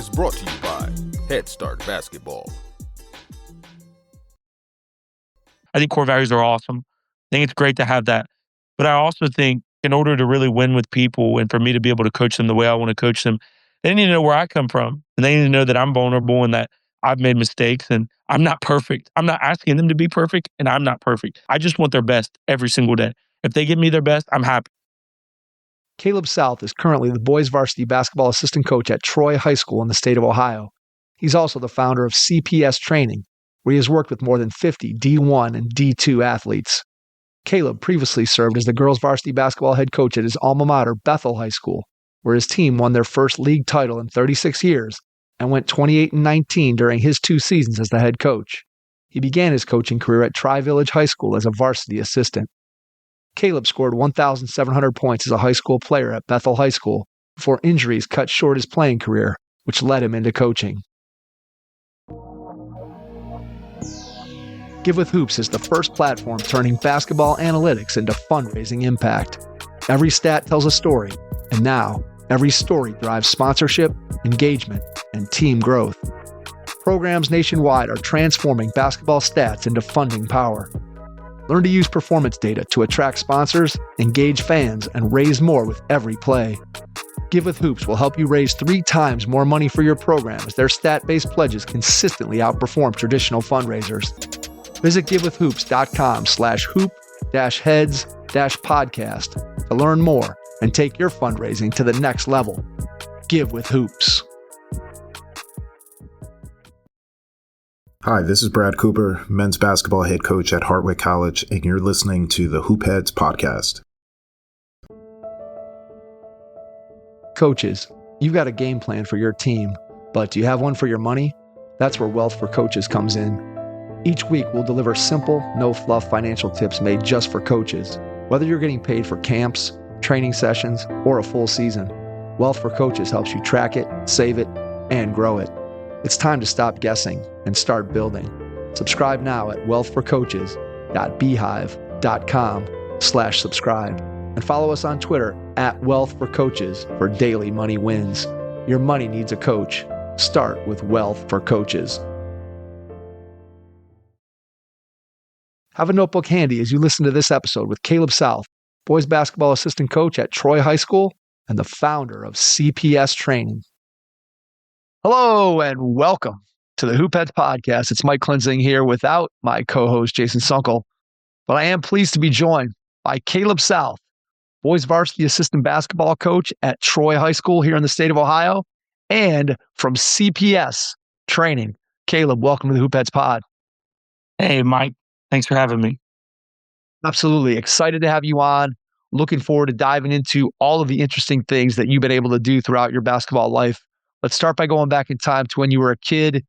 is brought to you by Head Start Basketball. I think core values are awesome. I think it's great to have that. But I also think in order to really win with people and for me to be able to coach them the way I want to coach them, they need to know where I come from. And they need to know that I'm vulnerable and that I've made mistakes and I'm not perfect. I'm not asking them to be perfect and I'm not perfect. I just want their best every single day. If they give me their best, I'm happy. Caleb South is currently the boys varsity basketball assistant coach at Troy High School in the state of Ohio. He's also the founder of CPS Training, where he has worked with more than 50 D1 and D2 athletes. Caleb previously served as the girls varsity basketball head coach at his alma mater, Bethel High School, where his team won their first league title in 36 years and went 28-19 during his 2 seasons as the head coach. He began his coaching career at Tri-Village High School as a varsity assistant. Caleb scored 1,700 points as a high school player at Bethel High School before injuries cut short his playing career, which led him into coaching. Give with Hoops is the first platform turning basketball analytics into fundraising impact. Every stat tells a story, and now every story drives sponsorship, engagement, and team growth. Programs nationwide are transforming basketball stats into funding power. Learn to use performance data to attract sponsors, engage fans, and raise more with every play. Give with Hoops will help you raise 3 times more money for your program as their stat-based pledges consistently outperform traditional fundraisers. Visit givewithhoops.com/hoop-heads-podcast to learn more and take your fundraising to the next level. Give with Hoops. Hi, this is Brad Cooper, men's basketball head coach at Hartwick College, and you're listening to the Hoop Heads podcast. Coaches, you've got a game plan for your team, but do you have one for your money? That's where Wealth for Coaches comes in. Each week, we'll deliver simple, no-fluff financial tips made just for coaches. Whether you're getting paid for camps, training sessions, or a full season, Wealth for Coaches helps you track it, save it, and grow it. It's time to stop guessing and start building. Subscribe now at wealthforcoaches.beehive.com/subscribe and follow us on Twitter at Wealth for Coaches for daily money wins. Your money needs a coach. Start with Wealth for Coaches. Have a notebook handy as you listen to this episode with Caleb South, boys basketball assistant coach at Troy High School and the founder of CPS Training. Hello and welcome to the Hoop Heads podcast. It's Mike Klinzing here without my co-host Jason Sunkel, but I am pleased to be joined by Caleb South, boys varsity assistant basketball coach at Troy High School here in the state of Ohio, and from CPS Training. Caleb, welcome to the Hoop Heads pod. Hey, Mike. Thanks for having me. Absolutely. Excited to have you on. Looking forward to diving into all of the interesting things that you've been able to do throughout your basketball life. Let's start by going back in time to when you were a kid.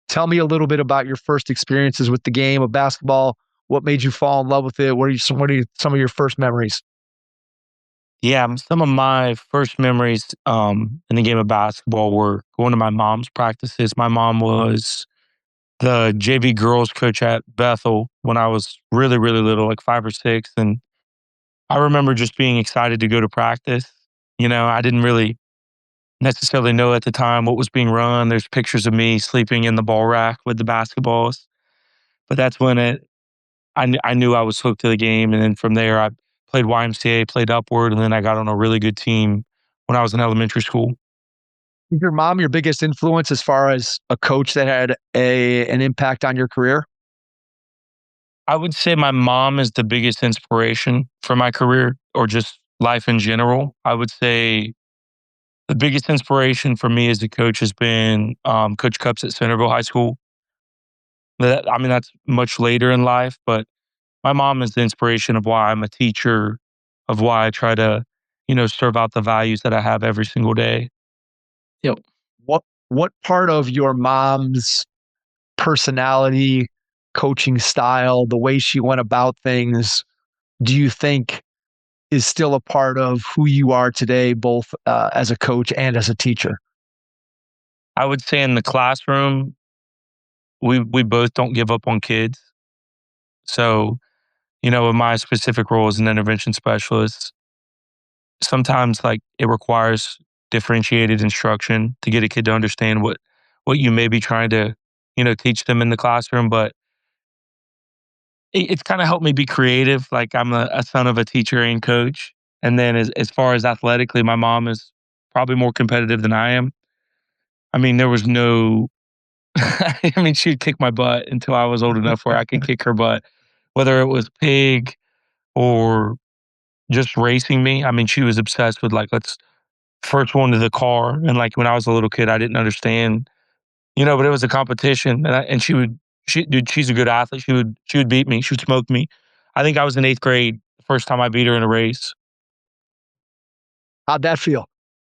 Tell me a little bit about your first experiences with the game of basketball. What made you fall in love with it? What are some of your first memories? Yeah, some of my first memories in the game of basketball were going to my mom's practices. My mom was the JV girls coach at Bethel when I was really, really little, like 5 or 6. And I remember just being excited to go to practice. I didn't really necessarily know at the time what was being run. There's pictures of me sleeping in the ball rack with the basketballs. But that's when I knew I was hooked to the game. And then from there, I played YMCA, played Upward, and then I got on a really good team when I was in elementary school. Is your mom your biggest influence as far as a coach that had an impact on your career? I would say my mom is the biggest inspiration for my career or just life in general. I would say the biggest inspiration for me as a coach has been Coach Cups at Centerville High School. That's much later in life, but my mom is the inspiration of why I'm a teacher, of why I try to, serve out the values that I have every single day. What part of your mom's personality, coaching style, the way she went about things, do you think is still a part of who you are today, both as a coach and as a teacher? I would say in the classroom, we both don't give up on kids. So, in my specific role as an intervention specialist, sometimes it requires differentiated instruction to get a kid to understand what you may be trying to, teach them in the classroom. But it's kind of helped me be creative. Like I'm a son of a teacher and coach. And then as far as athletically, my mom is probably more competitive than I am. I mean, there was no, I mean, she'd kick my butt until I was old enough where I could kick her butt, whether it was pig or just racing me. I mean, she was obsessed with like, let's first one to the car. And like when I was a little kid, I didn't understand, but it was a competition. And dude, she's a good athlete. She would beat me. She would smoke me. I think I was in 8th grade, the first time I beat her in a race. How'd that feel?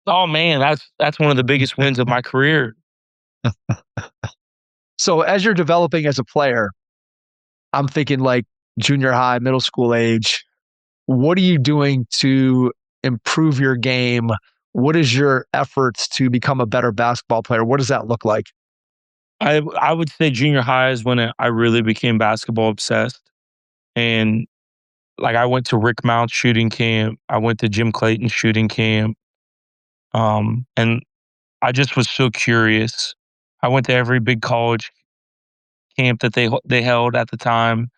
Oh man, that's one of the biggest wins of my career. So as you're developing as a player, I'm thinking like junior high, middle school age. What are you doing to improve your game? What is your efforts to become a better basketball player? What does that look like? I would say junior high is when I really became basketball obsessed. And like I went to Rick Mount shooting camp. I went to Jim Clayton shooting camp. And I just was so curious. I went to every big college camp that they held at the time.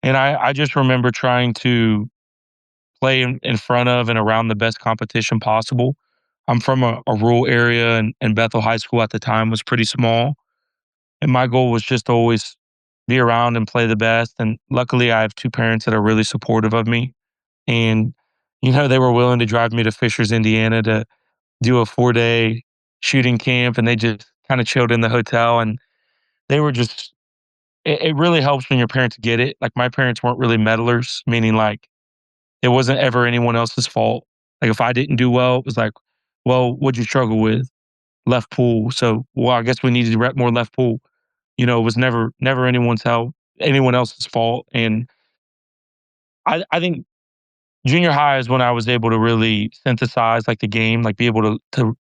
And I just remember trying to play in front of and around the best competition possible. I'm from a rural area, and Bethel High School at the time was pretty small. And my goal was just to always be around and play the best. And luckily, I have two parents that are really supportive of me. And, they were willing to drive me to Fishers, Indiana to do a 4-day shooting camp. And they just kind of chilled in the hotel. And they were just, it really helps when your parents get it. Like my parents weren't really meddlers, meaning like it wasn't ever anyone else's fault. Like if I didn't do well, it was like, well, what'd you struggle with? Left pool. So, well, I guess we needed to rep more left pool. It was never anyone else's fault. And I think junior high is when I was able to really synthesize like the game, like be able to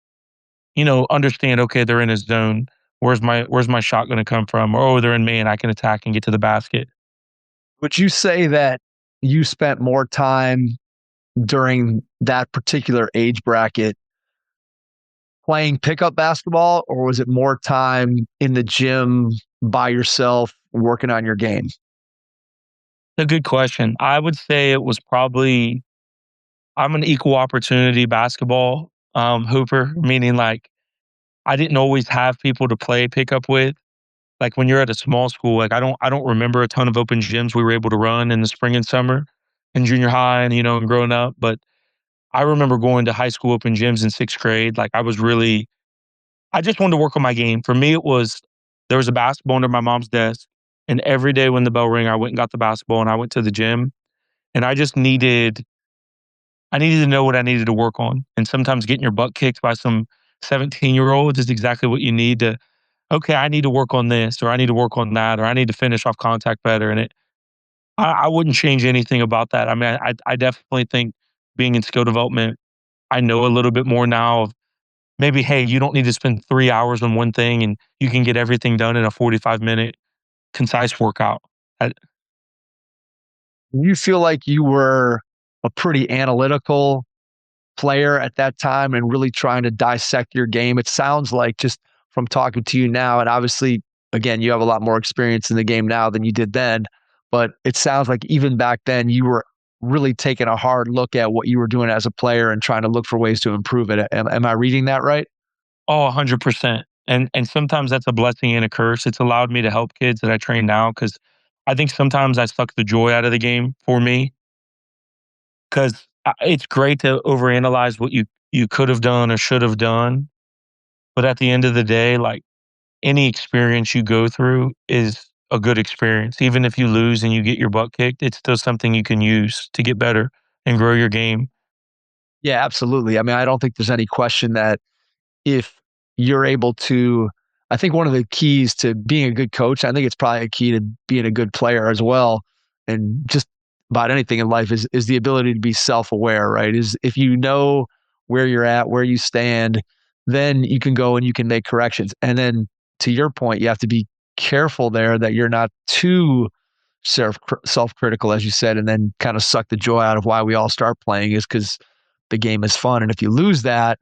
understand, okay, they're in a zone. Where's my shot going to come from? Or, oh, they're in man, I can attack and get to the basket. Would you say that you spent more time during that particular age bracket playing pickup basketball, or was it more time in the gym by yourself working on your game? A good question. I would say it was probably I'm an equal opportunity basketball hooper, meaning like I didn't always have people to play pickup with. Like when you're at a small school, like I don't remember a ton of open gyms we were able to run in the spring and summer in junior high and growing up. But I remember going to high school open gyms in 6th grade. Like I just wanted to work on my game. For me, it was there was a basketball under my mom's desk. And every day when the bell rang, I went and got the basketball and I went to the gym. And I needed to know what I needed to work on. And sometimes getting your butt kicked by some 17-year-olds is exactly what you need to, okay, I need to work on this, or I need to work on that, or I need to finish off contact better. And I wouldn't change anything about that. I mean, I definitely think being in skill development, I know a little bit more now of maybe, hey, you don't need to spend 3 hours on one thing and you can get everything done in a 45-minute concise workout. I, You feel like you were a pretty analytical player at that time and really trying to dissect your game. It sounds like just from talking to you now, and obviously, again, you have a lot more experience in the game now than you did then, but it sounds like even back then you were really taking a hard look at what you were doing as a player and trying to look for ways to improve it. Am I reading that right? oh, 100%. And sometimes that's a blessing and a curse. It's allowed me to help kids that I train now because I think sometimes I suck the joy out of the game for me because it's great to overanalyze what you could have done or should have done. But at the end of the day, like any experience you go through is a good experience. Even if you lose and you get your butt kicked, it's still something you can use to get better and grow your game. Yeah, absolutely. I mean, I don't think there's any question that if you're able to, I think one of the keys to being a good coach, I think it's probably a key to being a good player as well, and just about anything in life is the ability to be self-aware, right? Is if you know where you're at, where you stand, then you can go and you can make corrections. And then to your point, you have to be careful there that you're not too self-critical, as you said, and then kind of suck the joy out of why we all start playing is because the game is fun. And if you lose that,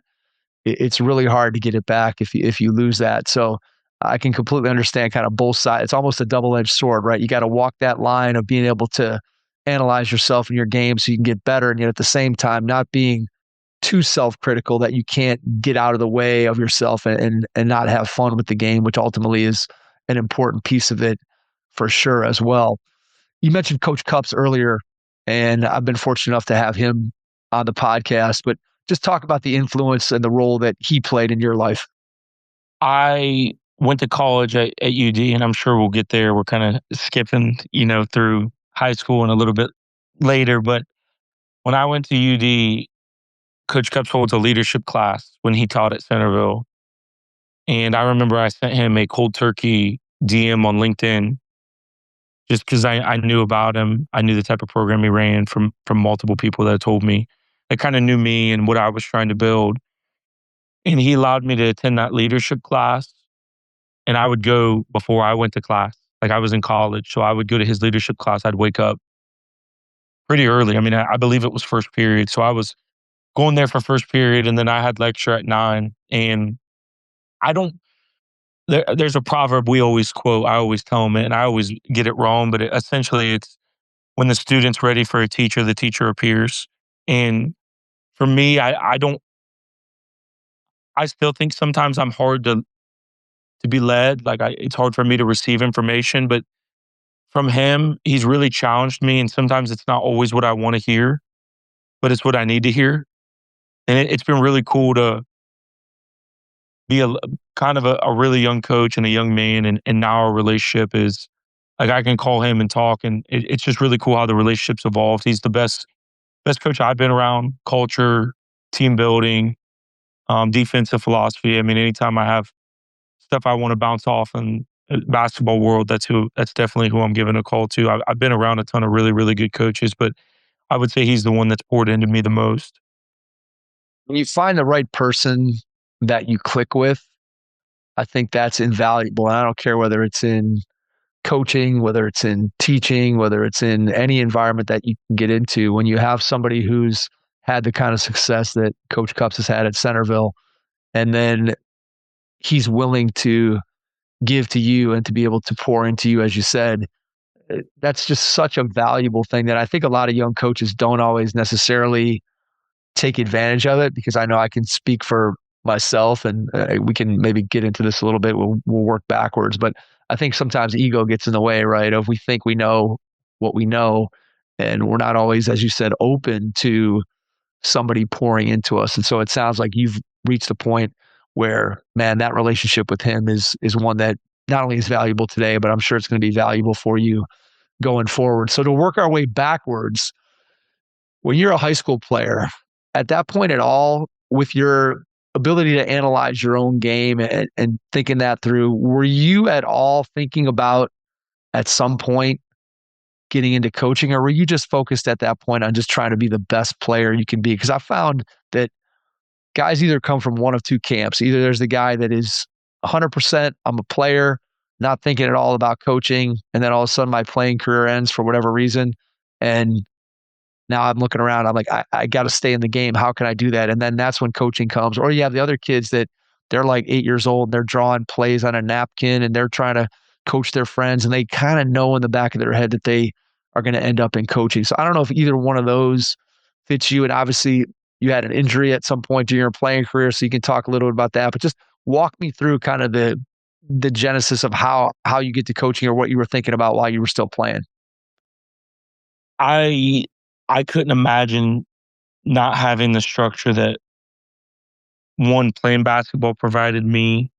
it's really hard to get it back if you lose that. So I can completely understand kind of both sides. It's almost a double-edged sword, right? You got to walk that line of being able to analyze yourself in your game so you can get better, and yet at the same time not being too self-critical that you can't get out of the way of yourself and not have fun with the game, which ultimately is an important piece of it for sure as well. You mentioned Coach Cups earlier, and I've been fortunate enough to have him on the podcast, but just talk about the influence and the role that he played in your life. I went to college at UD, and I'm sure we'll get there. We're kind of skipping, through high school and a little bit later. But when I went to UD, Coach Cups holds a leadership class when he taught at Centerville. And I remember I sent him a cold turkey DM on LinkedIn just because I knew about him. I knew the type of program he ran from multiple people that told me. They kind of knew me and what I was trying to build. And he allowed me to attend that leadership class. And I would go before I went to class. Like I was in college. So I would go to his leadership class. I'd wake up pretty early. I mean, I believe it was first period. So I was going there for first period. And then I had lecture at 9. And I don't, there's a proverb we always quote. I always tell them it and I always get it wrong. But essentially it's when the student's ready for a teacher, the teacher appears. And for me, I still think sometimes I'm hard to be led. Like it's hard for me to receive information, but from him, he's really challenged me. And sometimes it's not always what I want to hear, but it's what I need to hear. And it's been really cool to be kind of a really young coach and a young man. And now our relationship is like, I can call him and talk. And it's just really cool how the relationship's evolved. He's the best coach I've been around. Culture, team building, defensive philosophy. I mean, anytime I have stuff I want to bounce off in the basketball world, that's definitely who I'm giving a call to. I've been around a ton of really, really good coaches, but I would say he's the one that's poured into me the most. When you find the right person that you click with, I think that's invaluable. And I don't care whether it's in coaching, whether it's in teaching, whether it's in any environment that you can get into. When you have somebody who's had the kind of success that Coach Cups has had at Centerville, and then he's willing to give to you and to be able to pour into you, as you said, that's just such a valuable thing that I think a lot of young coaches don't always necessarily take advantage of it, because I know I can speak for myself, and we can maybe get into this a little bit. We'll work backwards, but I think sometimes ego gets in the way, right? Of we think we know what we know, and we're not always, as you said, open to somebody pouring into us. And so it sounds like you've reached a point where, man, that relationship with him is one that not only is valuable today, but I'm sure it's going to be valuable for you going forward. So to work our way backwards, when you're a high school player, at that point at all, with your ability to analyze your own game and thinking that through, were you at all thinking about at some point getting into coaching, or were you just focused at that point on just trying to be the best player you can be? Because I found that guys either come from one of two camps. Either there's the guy that is 100%, I'm a player, not thinking at all about coaching, and then all of a sudden my playing career ends for whatever reason, and now I'm looking around, I'm like, I got to stay in the game. How can I do that? And then that's when coaching comes. Or you have the other kids that they're like 8 years old, and they're drawing plays on a napkin, and they're trying to coach their friends, and they kind of know in the back of their head that they are going to end up in coaching. So I don't know if either one of those fits you. And obviously you had an injury at some point during your playing career, so you can talk a little bit about that, but just walk me through kind of the genesis of how you get to coaching, or what you were thinking about while you were still playing. I couldn't imagine not having the structure that one, playing basketball provided me,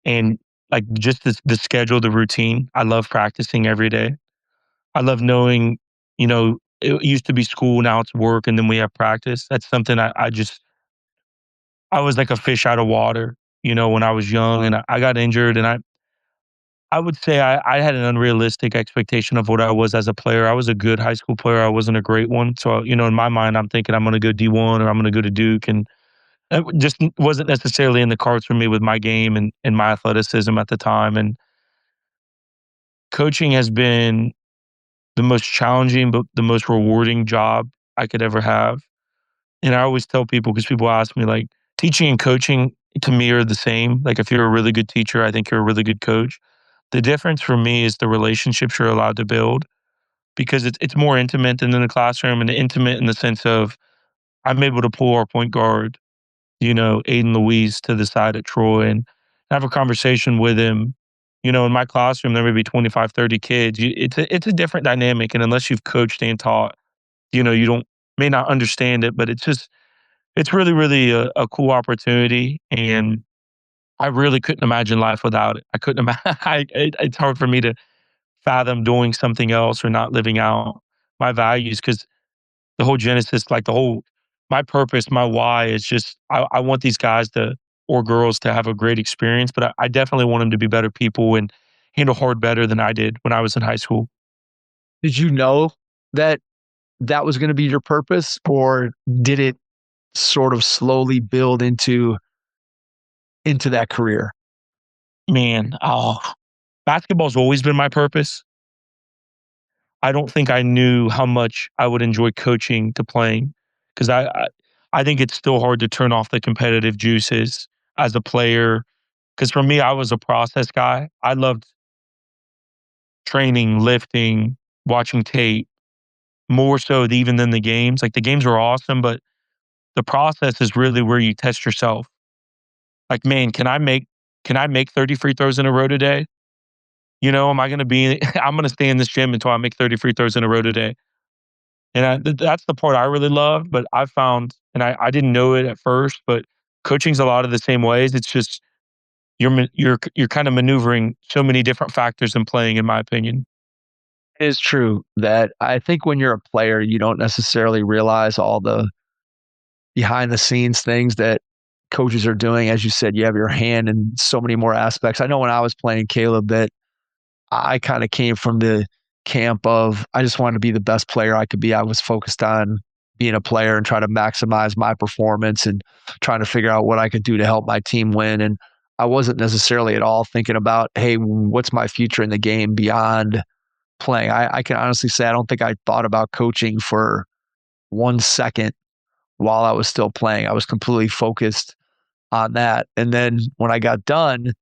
and like just the schedule, the routine. I love practicing every day. I love knowing, it used to be school, now it's work, and then we have practice. That's something I was like a fish out of water, when I was young, and I got injured, and I would say I had an unrealistic expectation of what I was as a player. I was a good high school player. I wasn't a great one. So, in my mind, I'm thinking I'm going to go D1 or I'm going to go to Duke. And it just wasn't necessarily in the cards for me with my game and my athleticism at the time. And coaching has been the most challenging, but the most rewarding job I could ever have. And I always tell people, because people ask me like, teaching and coaching to me are the same. Like if you're a really good teacher, I think you're a really good coach. The difference for me is the relationships you're allowed to build because it's more intimate than in the classroom and intimate in the sense of I'm able to pull our point guard, Aiden Louise to the side at Troy and have a conversation with him. In my classroom, there may be 25, 30 kids. It's a different dynamic. And unless you've coached and taught, you may not understand it, but it's really, really a cool opportunity. And I really couldn't imagine life without it. I couldn't imagine, it's hard for me to fathom doing something else or not living out my values because the whole genesis, like my purpose, my why is just, I want these guys or girls to have a great experience, but I definitely want them to be better people and handle hard better than I did when I was in high school. Did you know that that was going to be your purpose, or did it sort of slowly build into that career? Man, basketball's always been my purpose. I don't think I knew how much I would enjoy coaching to playing because I think it's still hard to turn off the competitive juices as a player. Because for me, I was a process guy. I loved training, lifting, watching tape more so even than the games. Like the games were awesome, but the process is really where you test yourself. Like, man, can I make 30 free throws in a row today? Am I going to be? I'm going to stay in this gym until I make 30 free throws in a row today. And that's the part I really love. But I found, and I didn't know it at first, but coaching's a lot of the same ways. It's just you're kind of maneuvering so many different factors in playing, in my opinion. It is true that I think when you're a player, you don't necessarily realize all the behind the scenes things that coaches are doing. As you said, you have your hand in so many more aspects. I know when I was playing, Caleb, that I kind of came from the camp of I just wanted to be the best player I could be. I was focused on being a player and trying to maximize my performance and trying to figure out what I could do to help my team win. And I wasn't necessarily at all thinking about, hey, what's my future in the game beyond playing. I can honestly say I don't think I thought about coaching for 1 second while I was still playing. I was completely focused on that. And then when I got done,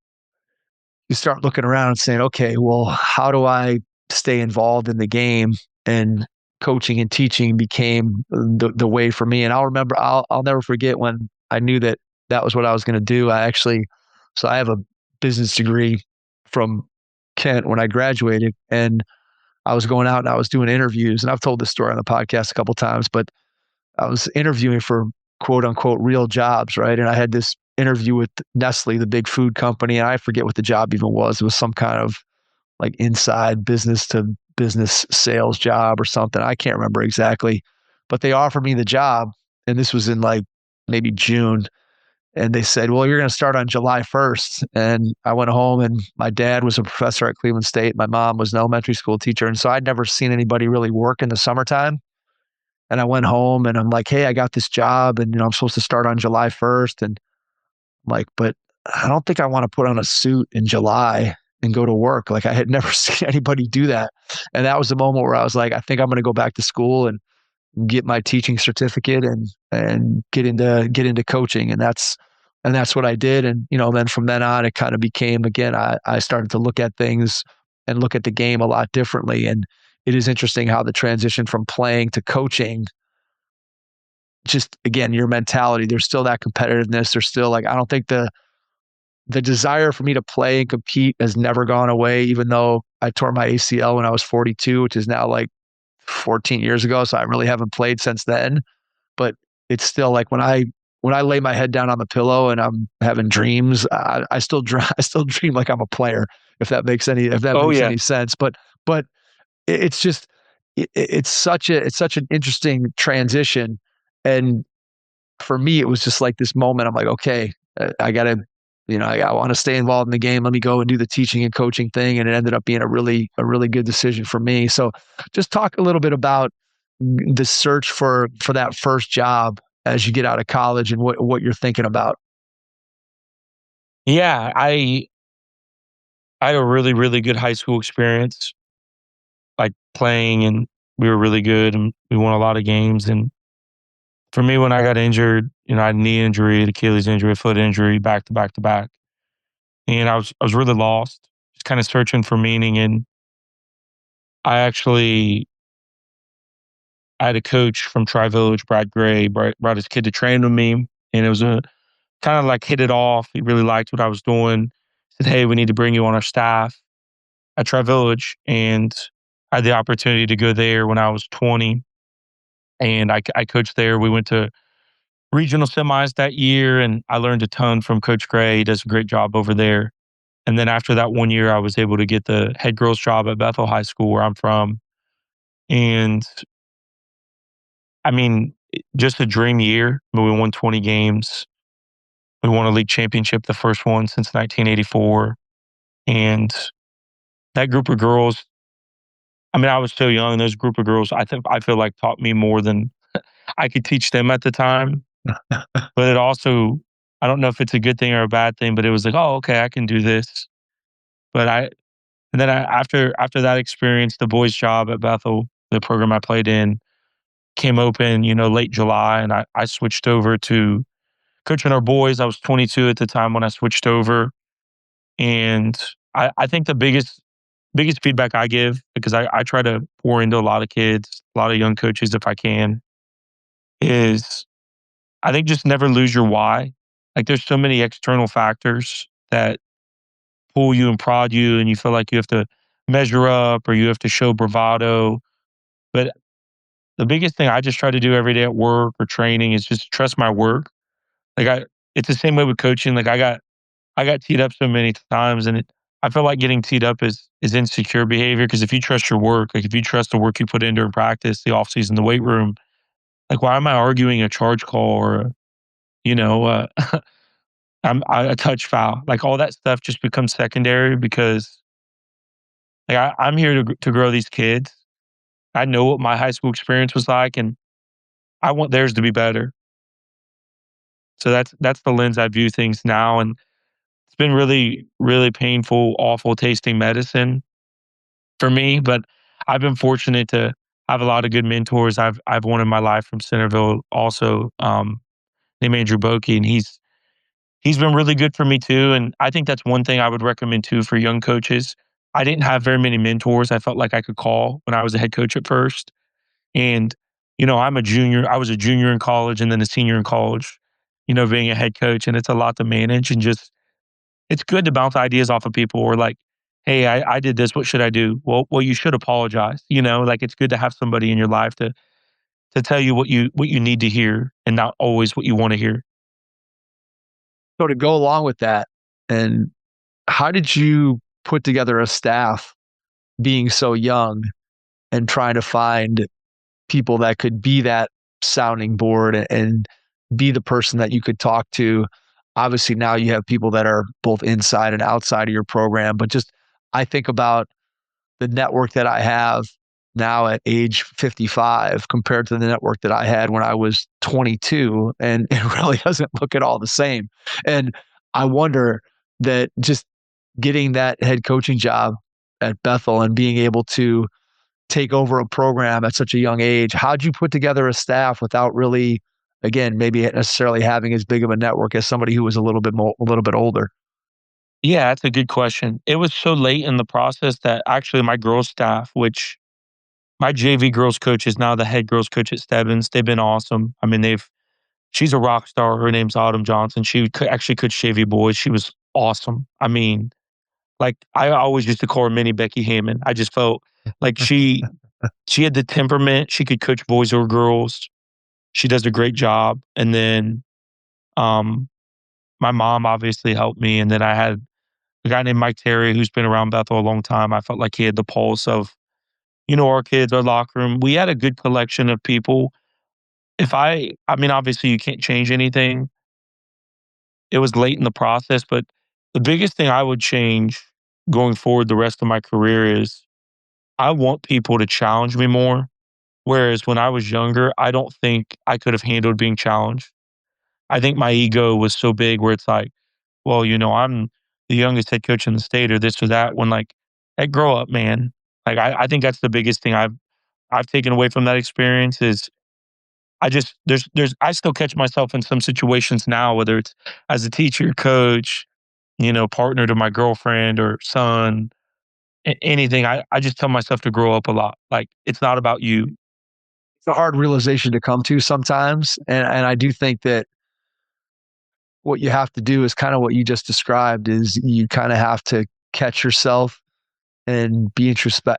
you start looking around and saying, okay, well, how do I stay involved in the game? And coaching and teaching became the way for me. And I'll never forget when I knew that that was what I was going to do. So I have a business degree from Kent when I graduated, and I was going out and I was doing interviews. And I've told this story on the podcast a couple of times, but I was interviewing for quote unquote real jobs, right? And I had this interview with Nestle, the big food company, and I forget what the job even was. It was some kind of like inside business to business sales job or something. I can't remember exactly, but they offered me the job, and this was in like maybe June. And they said, well, you're going to start on July 1st. And I went home, and my dad was a professor at Cleveland State. My mom was an elementary school teacher. And so I'd never seen anybody really work in the summertime. And I went home and I'm like, hey, I got this job, and I'm supposed to start on July 1st. And I'm like, but I don't think I want to put on a suit in July and go to work. Like I had never seen anybody do that. And that was the moment where I was like, I think I'm going to go back to school and get my teaching certificate and get into coaching. And that's what I did. And, then from then on, it kind of became, again, I started to look at things and look at the game a lot differently. And it is interesting how the transition from playing to coaching, just again, your mentality, there's still that competitiveness. There's still like, I don't think the desire for me to play and compete has never gone away, even though I tore my ACL when I was 42, which is now like 14 years ago. So I really haven't played since then, but it's still like when I lay my head down on the pillow and I'm having dreams, I still I still dream like I'm a player, if that Oh makes yeah. any sense. But it's just it's such an interesting transition. And for me, it was just like this moment. I'm like, okay, I gotta, I want to stay involved in the game. Let me go and do the teaching and coaching thing. And it ended up being a really good decision for me. So just talk a little bit about the search for that first job as you get out of college and what you're thinking about. Yeah, I had a really, really good high school experience, like playing, and we were really good and we won a lot of games. And For me, when I got injured, I had a knee injury, an Achilles injury, a foot injury, back to back to back. And I was really lost, just kind of searching for meaning. And I actually I had a coach from Tri Village, Brad Gray, brought his kid to train with me. And it was a kind of like hit it off. He really liked what I was doing. Said, "Hey, we need to bring you on our staff at Tri Village." And I had the opportunity to go there when I was 20. And I coached there. We went to regional semis that year, and I learned a ton from Coach Gray. He does a great job over there. And then after that 1 year, I was able to get the head girls job at Bethel High School, where I'm from. And I mean, just a dream year. I mean, we won 20 games. We won a league championship, the first one since 1984. And that group of girls, I mean, I was so young. Those group of girls, I feel like taught me more than I could teach them at the time. But it also, I don't know if it's a good thing or a bad thing, but it was like, oh, okay, I can do this. But after that experience, the boys' job at Bethel, the program I played in, came open, late July, and I switched over to coaching our boys. I was 22 at the time when I switched over, and I think the biggest feedback I give, because I try to pour into a lot of kids, a lot of young coaches if I can, is I think just never lose your why. Like there's so many external factors that pull you and prod you, and you feel like you have to measure up or you have to show bravado. But the biggest thing I just try to do every day at work or training is just trust my work. Like it's the same way with coaching. Like I got teed up so many times, and I feel like getting teed up is insecure behavior. Because if you trust your work, like if you trust the work you put in during practice, the off season, the weight room, like why am I arguing a charge call or you know uh, a touch foul? Like all that stuff just becomes secondary because like I'm here to grow these kids. I know what my high school experience was like, and I want theirs to be better. So that's the lens I view things now, and it's been really, really painful, awful tasting medicine for me. But I've been fortunate to have a lot of good mentors. I've one in my life from Centerville also, named Andrew Bokey, and he's been really good for me too. And I think that's one thing I would recommend too for young coaches. I didn't have very many mentors I felt like I could call when I was a head coach at first. And, I'm a junior. I was a junior in college and then a senior in college, being a head coach. And it's a lot to manage and just, it's good to bounce ideas off of people or like, hey, I did this. What should I do? Well, you should apologize. Like it's good to have somebody in your life to tell you what you need to hear and not always what you want to hear. So to go along with that, and how did you put together a staff being so young and trying to find people that could be that sounding board and be the person that you could talk to? Obviously, now you have people that are both inside and outside of your program, but just I think about the network that I have now at age 55 compared to the network that I had when I was 22, and it really doesn't look at all the same. And I wonder that just getting that head coaching job at Bethel and being able to take over a program at such a young age, how'd you put together a staff without really, again, maybe necessarily having as big of a network as somebody who was a little bit older? Yeah, that's a good question. It was so late in the process that actually my girls staff, which my JV girls coach is now the head girls coach at Stebbins. They've been awesome. I mean, she's a rock star. Her name's Autumn Johnson. She actually coached JV boys. She was awesome. I mean, like I always used to call her Mini Becky Hammond. I just felt like she had the temperament. She could coach boys or girls. She does a great job. And then um, my mom obviously helped me. And then I had a guy named Mike Terry who's been around Bethel a long time. I felt like he had the pulse of, our kids, our locker room. We had a good collection of people. I mean, obviously you can't change anything. It was late in the process, but the biggest thing I would change going forward the rest of my career is I want people to challenge me more. Whereas when I was younger, I don't think I could have handled being challenged. I think my ego was so big where it's like, well, I'm the youngest head coach in the state or this or that. When like, hey, grow up, man. Like I think that's the biggest thing I've taken away from that experience is I still catch myself in some situations now, whether it's as a teacher, coach, partner to my girlfriend or son, anything. I just tell myself to grow up a lot. Like, it's not about you. It's a hard realization to come to sometimes. And I do think that what you have to do is kind of what you just described is you kind of have to catch yourself and be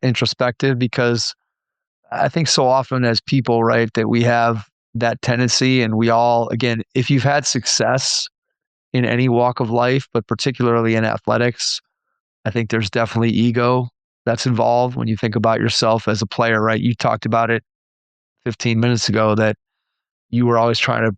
introspective, because I think so often as people, right, that we have that tendency, and we all, again, if you've had success in any walk of life, but particularly in athletics, I think there's definitely ego that's involved when you think about yourself as a player, right? You talked about it 15 minutes ago that you were always trying to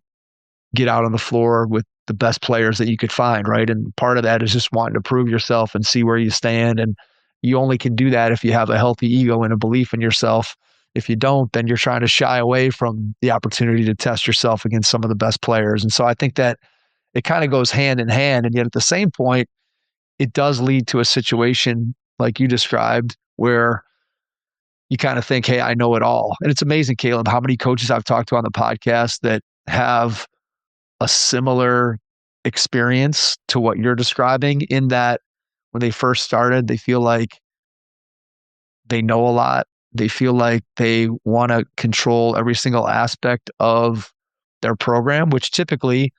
get out on the floor with the best players that you could find, right? And part of that is just wanting to prove yourself and see where you stand. And you only can do that if you have a healthy ego and a belief in yourself. If you don't, then you're trying to shy away from the opportunity to test yourself against some of the best players. And so I think that it kind of goes hand in hand. And yet at the same point, it does lead to a situation like you described where you kind of think, hey, I know it all. And it's amazing, Caleb, how many coaches I've talked to on the podcast that have a similar experience to what you're describing, in that when they first started, they feel like they know a lot. They feel like they want to control every single aspect of their program, which typically,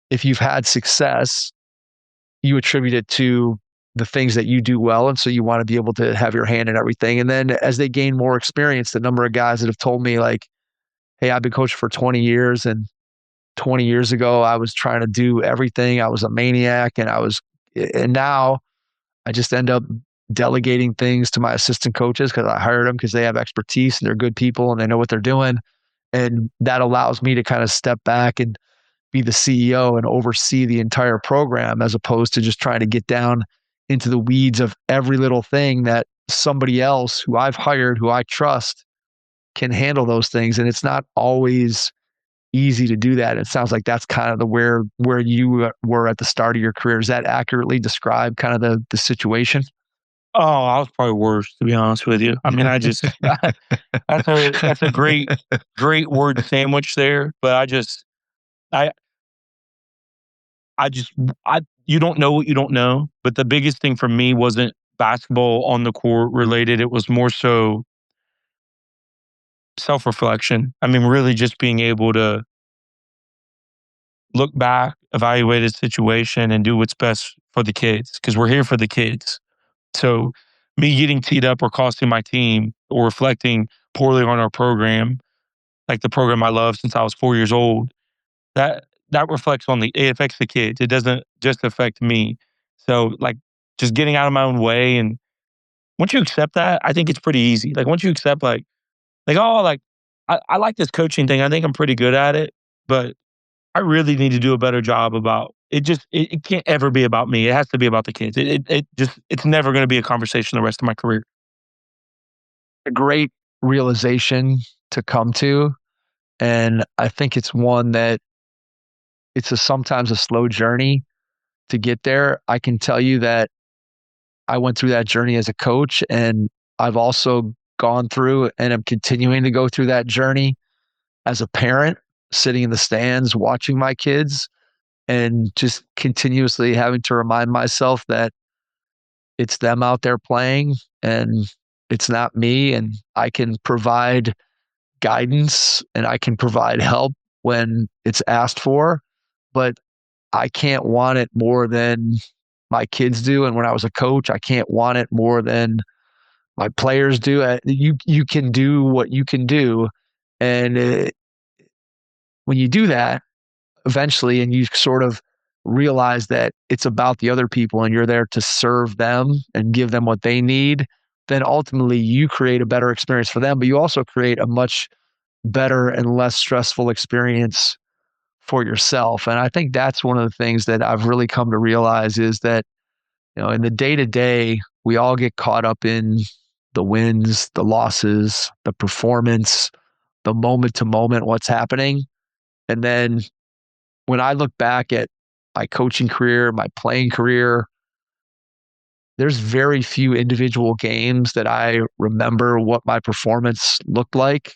if you've had success, you attribute it to the things that you do well. And so you want to be able to have your hand in everything. And then as they gain more experience, the number of guys that have told me like, hey, I've been coaching for 20 years, and 20 years ago, I was trying to do everything. I was a maniac, and now I just end up delegating things to my assistant coaches because I hired them because they have expertise and they're good people and they know what they're doing. And that allows me to kind of step back and be the CEO and oversee the entire program, as opposed to just trying to get down into the weeds of every little thing that somebody else who I've hired, who I trust, can handle those things. And it's not always easy to do that. It sounds like that's kind of where you were at the start of your career. Does that accurately describe kind of the situation? Oh, I was probably worse, to be honest with you. I mean, that's a great word sandwich there. But I, you don't know what you don't know. But the biggest thing for me wasn't basketball on the court related. It was more so self-reflection. I mean, really just being able to look back, evaluate a situation, and do what's best for the kids, because we're here for the kids. So me getting teed up or costing my team or reflecting poorly on our program, like the program I love since I was 4 years old, that reflects it affects the kids. It doesn't just affect me. So like just getting out of my own way. And once you accept that, I think it's pretty easy. Like once you accept I like this coaching thing. I think I'm pretty good at it, but I really need to do a better job about it. It can't ever be about me. It has to be about the kids. It's never going to be a conversation the rest of my career. A great realization to come to. And I think it's one that sometimes a slow journey to get there. I can tell you that I went through that journey as a coach, and I've also gone through and am continuing to go through that journey as a parent, sitting in the stands, watching my kids, and just continuously having to remind myself that it's them out there playing and it's not me. And I can provide guidance and I can provide help when it's asked for, but I can't want it more than my kids do. And when I was a coach, I can't want it more than my players do. You can do what you can do. And when you do that, eventually, and you sort of realize that it's about the other people and you're there to serve them and give them what they need, then ultimately you create a better experience for them, but you also create a much better and less stressful experience for yourself. And I think that's one of the things that I've really come to realize is that, in the day to day, we all get caught up in the wins, the losses, the performance, the moment to moment, what's happening. And then when I look back at my coaching career, my playing career, there's very few individual games that I remember what my performance looked like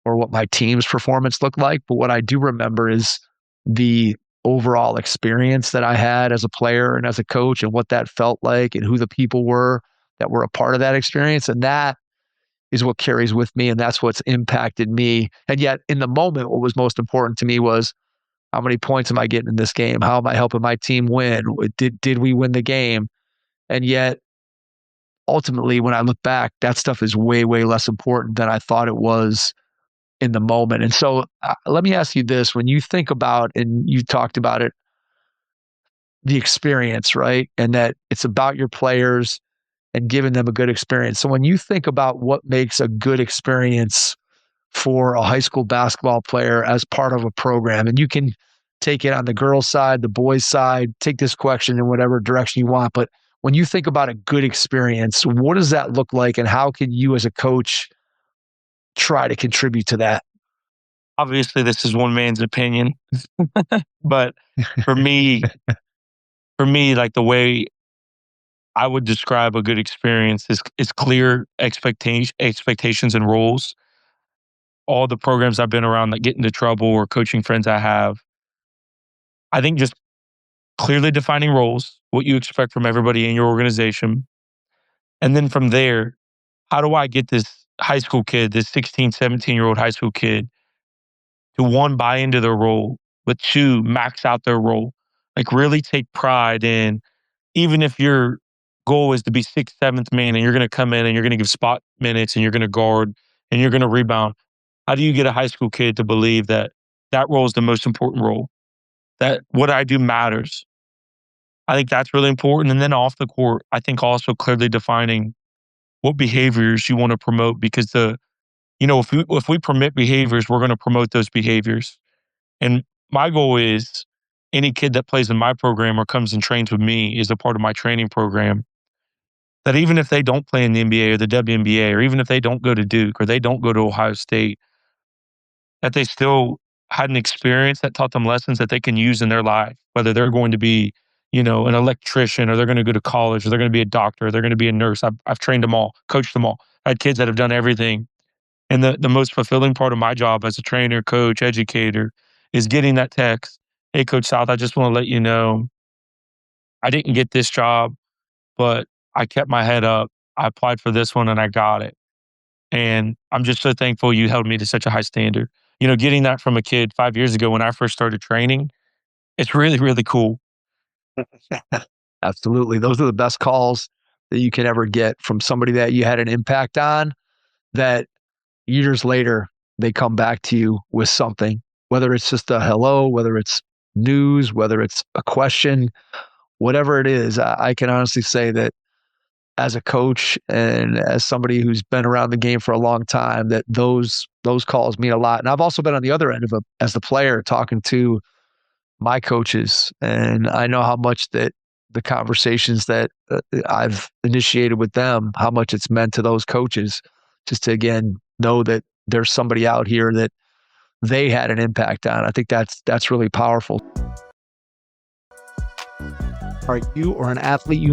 or what my team's performance looked like. But what I do remember is the overall experience that I had as a player and as a coach and what that felt like and who the people were that were a part of that experience. And that is what carries with me. And that's what's impacted me. And yet in the moment, what was most important to me was, how many points am I getting in this game? How am I helping my team win? Did we win the game? And yet, ultimately, when I look back, that stuff is way, way less important than I thought it was in the moment. And so let me ask you this. When you think about, and you talked about it, the experience, right? And that it's about your players and giving them a good experience. So when you think about what makes a good experience for a high school basketball player as part of a program, and you can take it on the girls' side, the boys' side, take this question in whatever direction you want. But when you think about a good experience, what does that look like, and how can you as a coach try to contribute to that? Obviously, this is one man's opinion, but for me, like the way I would describe a good experience is clear expectations and rules. All the programs I've been around that get into trouble or coaching friends I have, I think just clearly defining roles, what you expect from everybody in your organization. And then from there, how do I get this high school kid, this 16, 17-year-old high school kid to one, buy into their role, but two, max out their role? Like really take pride in, even if your goal is to be sixth, seventh man and you're going to come in and you're going to give spot minutes and you're going to guard and you're going to rebound. How do you get a high school kid to believe that that role is the most important role? That what I do matters. I think that's really important. And then off the court, I think also clearly defining what behaviors you want to promote, because if we permit behaviors, we're going to promote those behaviors. And my goal is any kid that plays in my program or comes and trains with me is a part of my training program. That even if they don't play in the NBA or the WNBA, or even if they don't go to Duke or they don't go to Ohio State, that they still had an experience that taught them lessons that they can use in their life, whether they're going to be, an electrician, or they're going to go to college, or they're going to be a doctor, or they're going to be a nurse. I've trained them all, coached them all. I had kids that have done everything. And the most fulfilling part of my job as a trainer, coach, educator is getting that text. Hey, Coach South, I just want to let you know, I didn't get this job, but I kept my head up. I applied for this one and I got it. And I'm just so thankful you held me to such a high standard. Getting that from a kid 5 years ago when I first started training, it's really, really cool. Absolutely. Those are the best calls that you can ever get from somebody that you had an impact on, that years later, they come back to you with something, whether it's just a hello, whether it's news, whether it's a question, whatever it is. I can honestly say that as a coach and as somebody who's been around the game for a long time, that those calls mean a lot. And I've also been on the other end of as the player, talking to my coaches, and I know how much that the conversations that I've initiated with them, how much it's meant to those coaches, just to again know that there's somebody out here that they had an impact on. I think that's really powerful. Are you or an athlete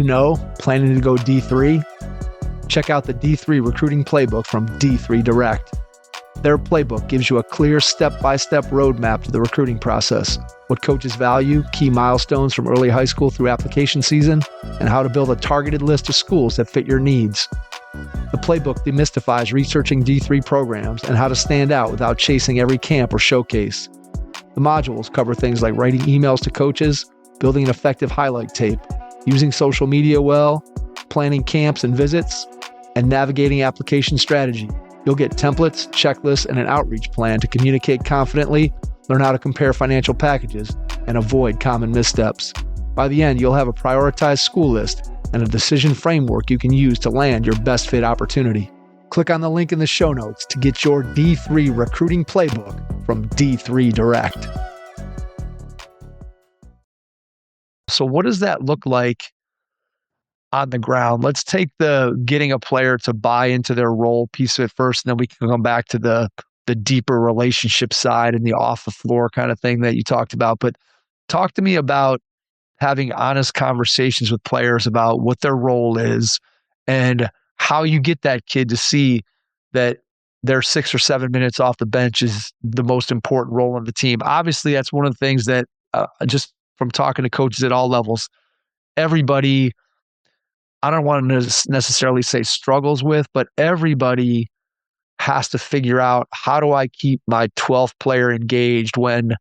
planning to go D3? Check out the D3 recruiting playbook from D3 Direct. Their playbook gives you a clear step-by-step roadmap to the recruiting process, what coaches value, key milestones from early high school through application season, and how to build a targeted list of schools that fit your needs. The playbook demystifies researching D3 programs and how to stand out without chasing every camp or showcase. The modules cover things like writing emails to coaches, building an effective highlight tape, using social media well, planning camps and visits, and navigating application strategy. You'll get templates, checklists, and an outreach plan to communicate confidently, learn how to compare financial packages, and avoid common missteps. By the end, you'll have a prioritized school list and a decision framework you can use to land your best fit opportunity. Click on the link in the show notes to get your D3 recruiting playbook from D3 Direct. So what does that look like on the ground? Let's take the getting a player to buy into their role piece of it first, and then we can come back to the deeper relationship side and the off the floor kind of thing that you talked about. But talk to me about having honest conversations with players about what their role is and how you get that kid to see that their 6 or 7 minutes off the bench is the most important role on the team. Obviously, that's one of the things that just from talking to coaches at all levels, everybody, I don't want to necessarily say struggles with, but everybody has to figure out, how do I keep my 12th player engaged when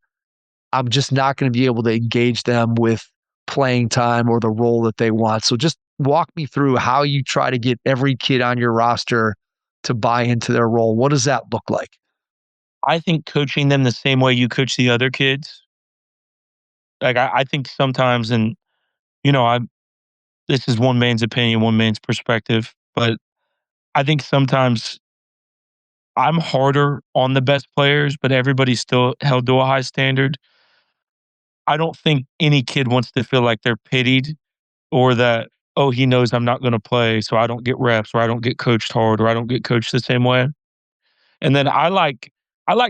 I'm just not going to be able to engage them with playing time or the role that they want. So just walk me through how you try to get every kid on your roster to buy into their role. What does that look like? I think coaching them the same way you coach the other kids. Like I think sometimes, and you know, I this is one man's opinion, one man's perspective, but I think sometimes I'm harder on the best players, but everybody's still held to a high standard. I don't think any kid wants to feel like they're pitied or that, oh, he knows I'm not going to play, so I don't get reps or I don't get coached hard or I don't get coached the same way. And then I like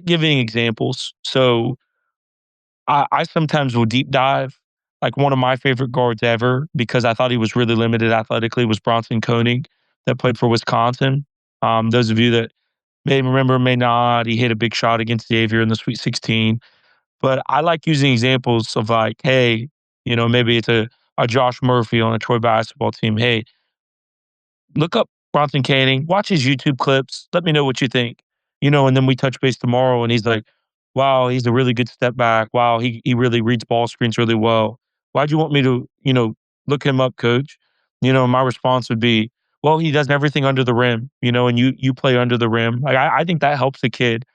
giving examples. So I sometimes will deep dive. Like one of my favorite guards ever, because I thought he was really limited athletically, was Bronson Koenig that played for Wisconsin. Those of you that may remember, may not, he hit a big shot against Xavier in the Sweet 16. But I like using examples of like, hey, maybe it's a Josh Murphy on a Troy basketball team. Hey, look up Bronson Canning, watch his YouTube clips. Let me know what you think. And then we touch base tomorrow and he's like, wow, he's a really good step back. Wow, he really reads ball screens really well. Why'd you want me to, look him up, coach? My response would be, well, he does everything under the rim, and you play under the rim. Like I think that helps a kid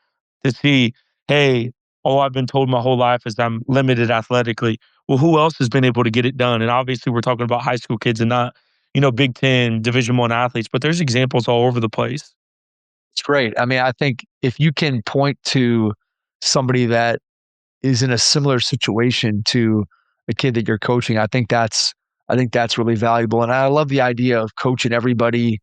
to see, hey, all I've been told my whole life is I'm limited athletically. Well, who else has been able to get it done? And obviously we're talking about high school kids and not, Big Ten, Division I athletes, but there's examples all over the place. It's great. I mean, I think if you can point to somebody that is in a similar situation to a kid that you're coaching, I think that's really valuable. And I love the idea of coaching everybody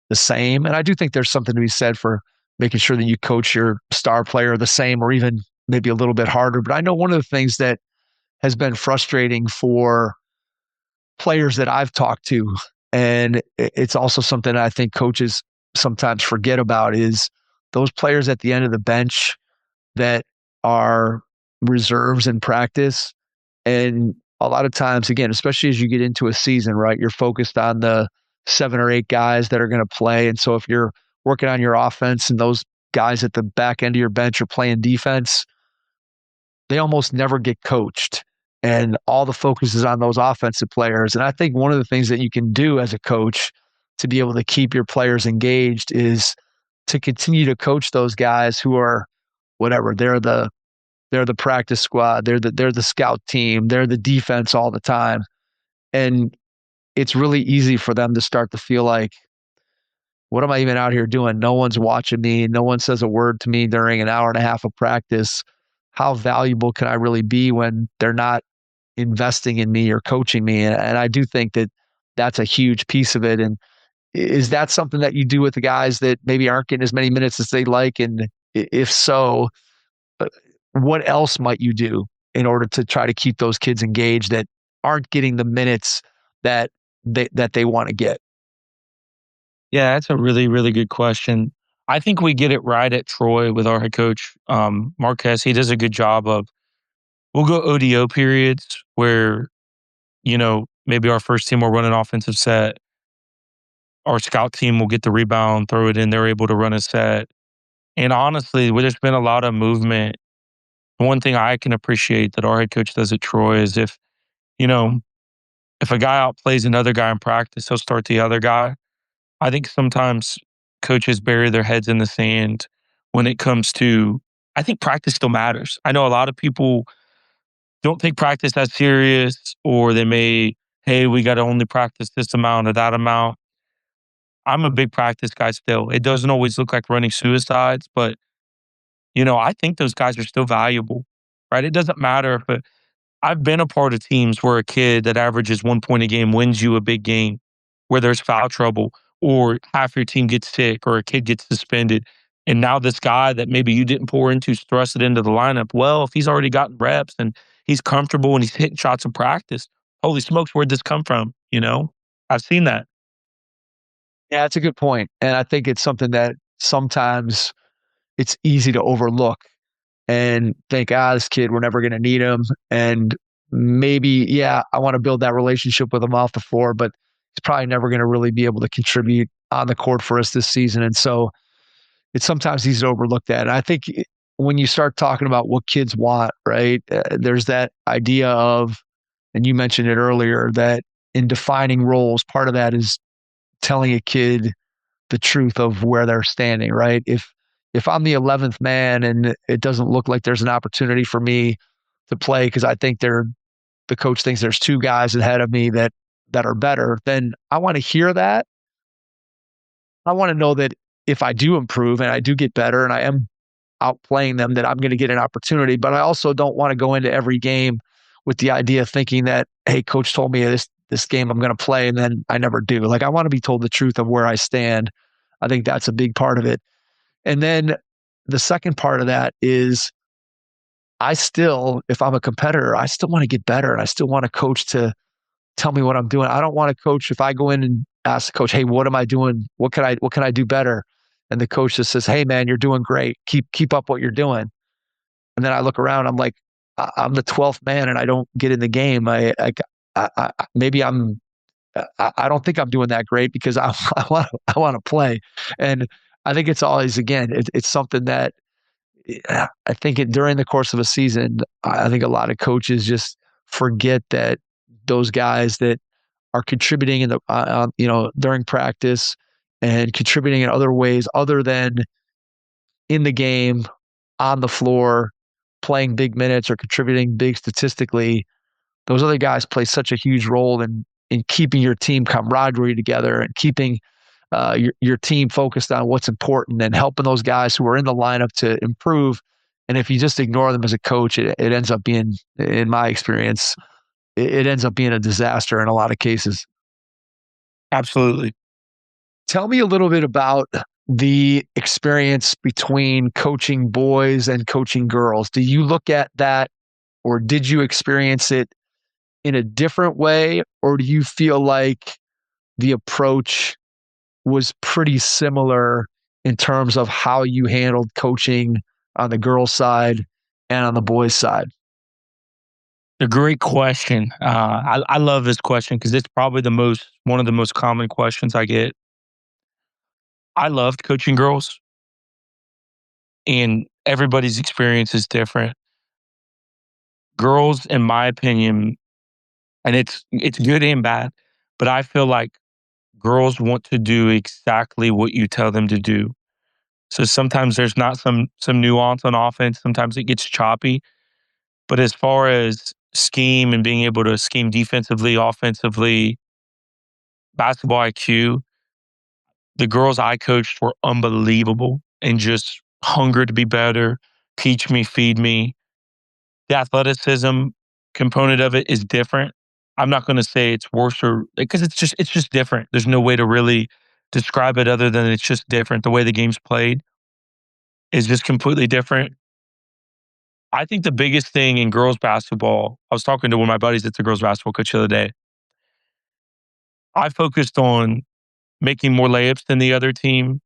the same. And I do think there's something to be said for making sure that you coach your star player the same or even maybe a little bit harder. But I know one of the things that has been frustrating for players that I've talked to, and it's also something I think coaches sometimes forget about, is those players at the end of the bench that are reserves in practice. And a lot of times, again, especially as you get into a season, right, you're focused on the 7 or 8 guys that are going to play. And so if you're working on your offense and those guys at the back end of your bench are playing defense, they almost never get coached. And all the focus is on those offensive players. And I think one of the things that you can do as a coach to be able to keep your players engaged is to continue to coach those guys who are whatever. They're the practice squad. They're the scout team. They're the defense all the time. And it's really easy for them to start to feel like, what am I even out here doing? No one's watching me. No one says a word to me during an hour and a half of practice. How valuable can I really be when they're not investing in me or coaching me? And I do think that that's a huge piece of it. And is that something that you do with the guys that maybe aren't getting as many minutes as they'd like? And if so, uh, what else might you do in order to try to keep those kids engaged that aren't getting the minutes that they want to get? Yeah, that's a really, really good question. I think we get it right at Troy with our head coach, Marquez. He does a good job of, we'll go ODO periods where, maybe our first team will run an offensive set. Our scout team will get the rebound, throw it in. They're able to run a set. And honestly, there's been a lot of movement. One thing I can appreciate that our head coach does at Troy is you know, if a guy outplays another guy in practice, he'll start the other guy. I think sometimes coaches bury their heads in the sand when it comes to, I think practice still matters. I know a lot of people don't take practice that serious, or they may, hey, we got to only practice this amount or that amount. I'm a big practice guy still. It doesn't always look like running suicides, but I think those guys are still valuable, right? It doesn't matter if I've been a part of teams where a kid that averages 1 point a game wins you a big game, where there's foul trouble or half your team gets sick or a kid gets suspended. And now this guy that maybe you didn't pour into is thrusted into the lineup. Well, if he's already gotten reps and he's comfortable and he's hitting shots in practice, holy smokes, where'd this come from? I've seen that. Yeah, that's a good point. And I think it's something that sometimes it's easy to overlook and think, this kid, we're never going to need him. And maybe, yeah, I want to build that relationship with him off the floor, but he's probably never going to really be able to contribute on the court for us this season. And so it's sometimes easy to overlook that. And I think when you start talking about what kids want, right, there's that idea of, and you mentioned it earlier, that in defining roles, part of that is telling a kid the truth of where they're standing, right? If I'm the 11th man and it doesn't look like there's an opportunity for me to play because I think the coach thinks there's two guys ahead of me that are better, then I want to hear that. I want to know that if I do improve and I do get better and I am outplaying them, that I'm going to get an opportunity. But I also don't want to go into every game with the idea of thinking that, hey, coach told me this game I'm going to play and then I never do. Like, I want to be told the truth of where I stand. I think that's a big part of it. And then the second part of that is if I'm a competitor, I still want to get better and I still want a coach to tell me what I'm doing. I don't want a coach, if I go in and ask the coach, hey, what am I doing? What can I do better? And the coach just says, hey man, you're doing great. Keep up what you're doing. And then I look around, I'm like, I'm the 12th man and I don't get in the game. I don't think I'm doing that great because I want to play. And I think it's always, again, it's something that I think during the course of a season, I think a lot of coaches just forget that those guys that are contributing in the during practice and contributing in other ways other than in the game, on the floor, playing big minutes or contributing big statistically, those other guys play such a huge role in keeping your team camaraderie together and keeping your team focused on what's important and helping those guys who are in the lineup to improve. And if you just ignore them as a coach, it ends up being, in my experience, it ends up being a disaster in a lot of cases. Absolutely. Tell me a little bit about the experience between coaching boys and coaching girls. Do you look at that, or did you experience it in a different way, or do you feel like the approach was pretty similar in terms of how you handled coaching on the girls' side and on the boys' side? A great question. I love this question because it's probably one of the most common questions I get. I loved coaching girls, and everybody's experience is different. Girls, in my opinion, and it's good and bad, but I feel like girls want to do exactly what you tell them to do. So sometimes there's not some nuance on offense. Sometimes it gets choppy. But as far as scheme and being able to scheme defensively, offensively, basketball IQ, the girls I coached were unbelievable and just hunger to be better, teach me, feed me. The athleticism component of it is different. I'm not going to say it's worse or because it's just different. There's no way to really describe it other than it's just different. The way the game's played is just completely different. I think the biggest thing in girls basketball, I was talking to one of my buddies that's a girls basketball coach the other day. I focused on making more layups than the other team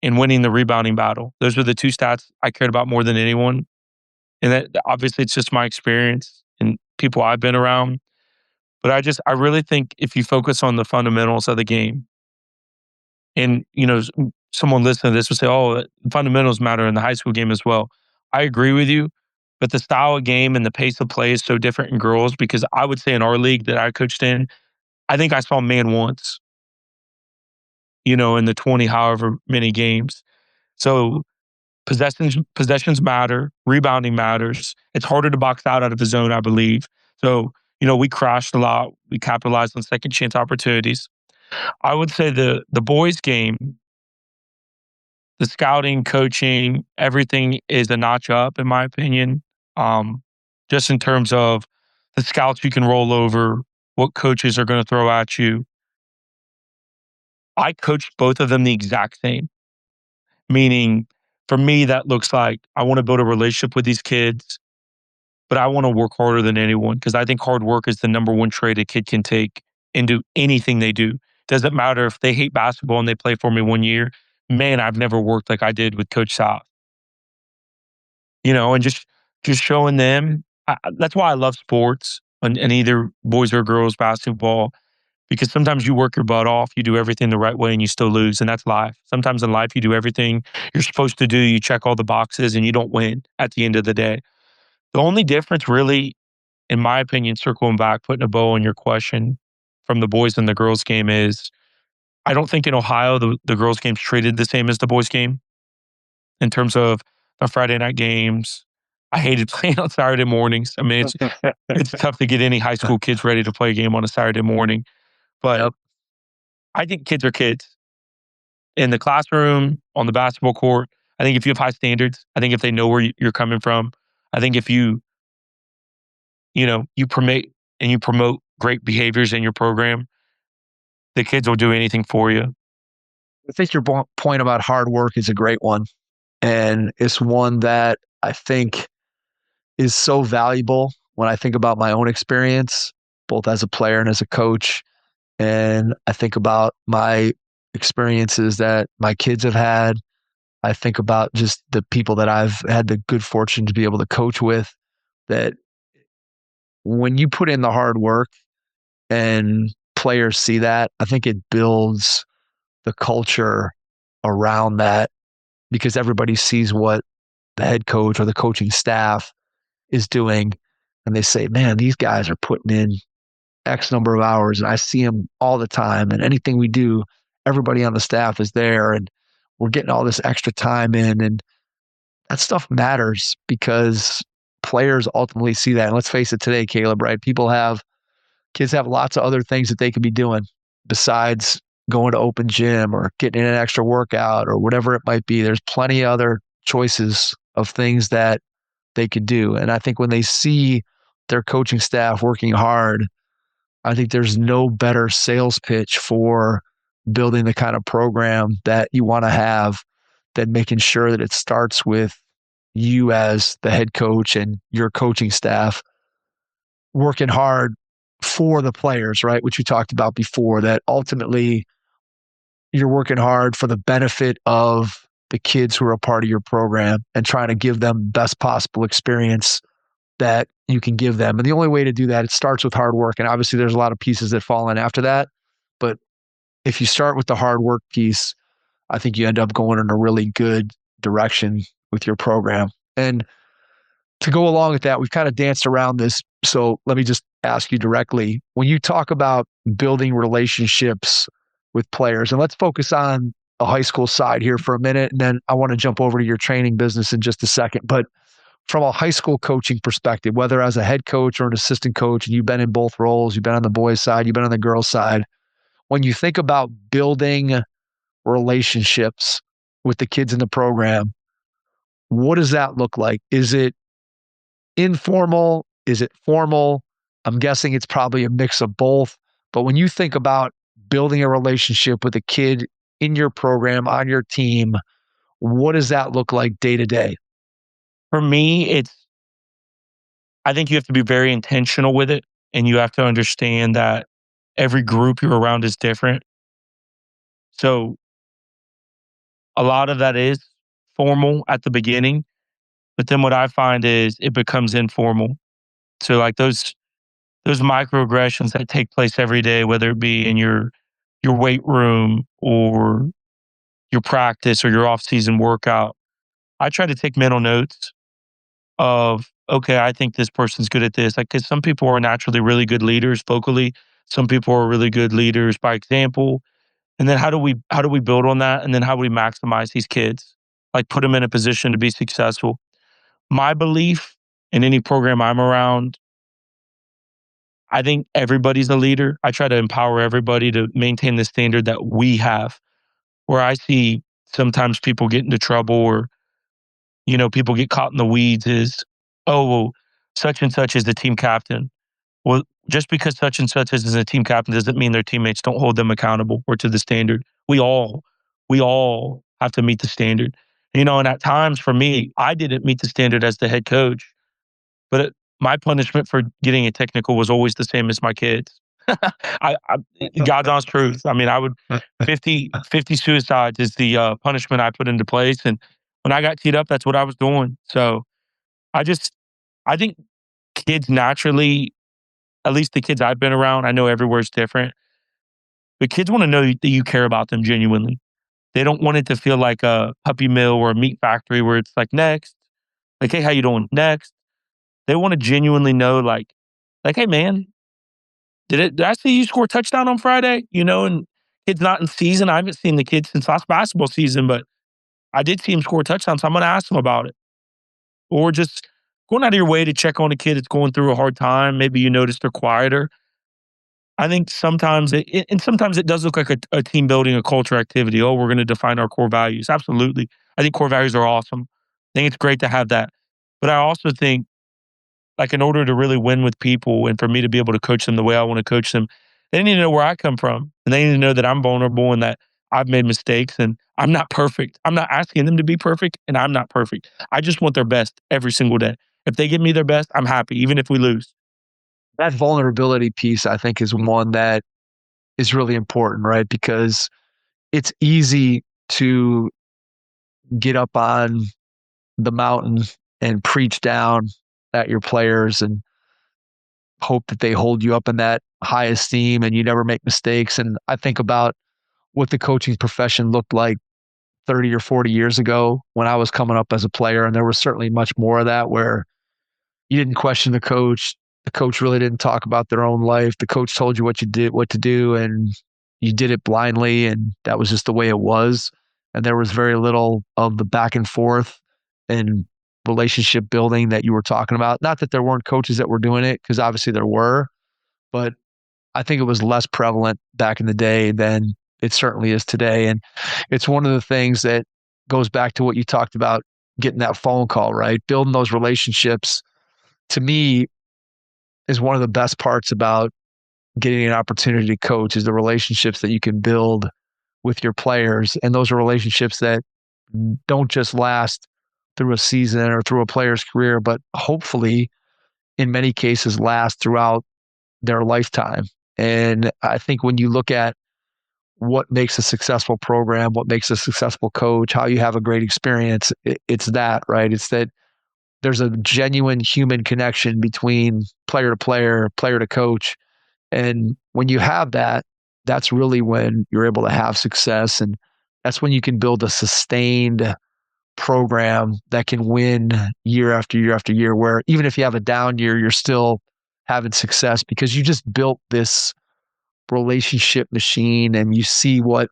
and winning the rebounding battle. Those were the two stats I cared about more than anyone. And that obviously it's just my experience and people I've been around. But I really think if you focus on the fundamentals of the game, and someone listening to this would say, "Oh, fundamentals matter in the high school game as well." I agree with you, but the style of game and the pace of play is so different in girls because I would say in our league that I coached in, I think I saw man once, in the 20 however many games. So possessions matter, rebounding matters. It's harder to box out of the zone, I believe. So, we crashed a lot. We capitalized on second chance opportunities. I would say the boys game, the scouting, coaching, everything is a notch up, in my opinion. Just in terms of the scouts you can roll over, what coaches are going to throw at you. I coached both of them the exact same, meaning for me, that looks like I want to build a relationship with these kids, but I want to work harder than anyone because I think hard work is the number one trait a kid can take into anything they do. Doesn't matter if they hate basketball and they play for me one year. man, I've never worked like I did with Coach South. And just showing them. That's why I love sports and either boys or girls basketball, because sometimes you work your butt off, you do everything the right way, and you still lose, and that's life. Sometimes in life, you do everything you're supposed to do, you check all the boxes, and you don't win at the end of the day. The only difference, really, in my opinion, circling back, putting a bow on your question from the boys and the girls game is, I don't think in Ohio the girls game's treated the same as the boys game in terms of the Friday night games. I hated playing on Saturday mornings. I mean, it's tough to get any high school kids ready to play a game on a Saturday morning. But Yep. I think kids are kids in the classroom, on the basketball court. I think if you have high standards, I think if they know where you're coming from, I think if you promote great behaviors in your program, the kids will do anything for you. I think your point about hard work is a great one. And it's one that I think is so valuable when I think about my own experience, both as a player and as a coach. And I think about my experiences that my kids have had. I think about just the people that I've had the good fortune to be able to coach with, that when you put in the hard work and players see that, I think it builds the culture around that, because everybody sees what the head coach or the coaching staff is doing. And they say, man, these guys are putting in X number of hours, and I see them all the time. And anything we do, everybody on the staff is there, and we're getting all this extra time in. And that stuff matters because players ultimately see that. And let's face it today, Caleb, right? Kids have lots of other things that they could be doing besides going to open gym or getting in an extra workout or whatever it might be. There's plenty of other choices of things that they could do. And I think when they see their coaching staff working hard, I think there's no better sales pitch for building the kind of program that you want to have than making sure that it starts with you as the head coach and your coaching staff working hard for the players, right? Which you talked about before, that ultimately you're working hard for the benefit of the kids who are a part of your program and trying to give them best possible experience that you can give them. And the only way to do that, it starts with hard work. And obviously there's a lot of pieces that fall in after that. But if you start with the hard work piece, I think you end up going in a really good direction with your program. And to go along with that, we've kind of danced around this. So let me just ask you directly, when you talk about building relationships with players, and let's focus on the high school side here for a minute, and then I want to jump over to your training business in just a second. But from a high school coaching perspective, whether as a head coach or an assistant coach, and you've been in both roles, you've been on the boys' side, you've been on the girls' side, when you think about building relationships with the kids in the program, what does that look like? Is it informal? Is it formal? I'm guessing it's probably a mix of both. But when you think about building a relationship with a kid in your program, on your team, what does that look like day to day? For me, I think you have to be very intentional with it, and you have to understand that every group you're around is different. So a lot of that is formal at the beginning, but then what I find is it becomes informal. So like those microaggressions that take place every day, whether it be in your weight room or your practice or your off-season workout, I try to take mental notes of, okay, I think this person's good at this. Like, because some people are naturally really good leaders vocally, some people are really good leaders by example. And then how do we build on that? And then how do we maximize these kids? Like put them in a position to be successful. My belief in any program I'm around, I think everybody's a leader. I try to empower everybody to maintain the standard that we have. Where I see sometimes people get into trouble or, people get caught in the weeds is, oh, well, such and such is the team captain. Well, just because such and such is a team captain doesn't mean their teammates don't hold them accountable or to the standard. We all have to meet the standard. And at times for me, I didn't meet the standard as the head coach, but my punishment for getting a technical was always the same as my kids. God's honest truth. I mean, I would 50 suicides is the punishment I put into place. And when I got teed up, that's what I was doing. So I just, I think kids naturally, at least the kids I've been around, I know everywhere's different, but kids want to know that you care about them genuinely. They don't want it to feel like a puppy mill or a meat factory where it's like next, like, hey, how you doing? Next. They want to genuinely know, hey, man, did I see you score a touchdown on Friday? And kid's not in season. I haven't seen the kid since last basketball season, but I did see him score a touchdown, so I'm going to ask him about it. Or just going out of your way to check on a kid that's going through a hard time. Maybe you notice they're quieter. I think sometimes sometimes it does look like a team building, a culture activity. Oh, we're going to define our core values. Absolutely. I think core values are awesome. I think it's great to have that. But I also think, like, in order to really win with people and for me to be able to coach them the way I want to coach them, they need to know where I come from. And they need to know that I'm vulnerable and that I've made mistakes and I'm not perfect. I'm not asking them to be perfect and I'm not perfect. I just want their best every single day. If they give me their best, I'm happy, even if we lose. That vulnerability piece, I think, is one that is really important, right? Because it's easy to get up on the mountain and preach down at your players and hope that they hold you up in that high esteem and you never make mistakes. And I think about what the coaching profession looked like 30 or 40 years ago when I was coming up as a player. And there was certainly much more of that where you didn't question the coach. The coach really didn't talk about their own life. The coach told you what to do, and you did it blindly. And that was just the way it was. And there was very little of the back and forth and relationship building that you were talking about. Not that there weren't coaches that were doing it, because obviously there were, but I think it was less prevalent back in the day than it certainly is today. And it's one of the things that goes back to what you talked about, getting that phone call, right? Building those relationships, to me, is one of the best parts about getting an opportunity to coach, is the relationships that you can build with your players. And those are relationships that don't just last through a season or through a player's career, but hopefully in many cases last throughout their lifetime. And I think when you look at what makes a successful program, what makes a successful coach, how you have a great experience, it's that, right? It's that there's a genuine human connection between player to player, player to coach. And when you have that, that's really when you're able to have success. And that's when you can build a sustained program that can win year after year after year, where even if you have a down year, you're still having success because you just built this relationship machine and you see what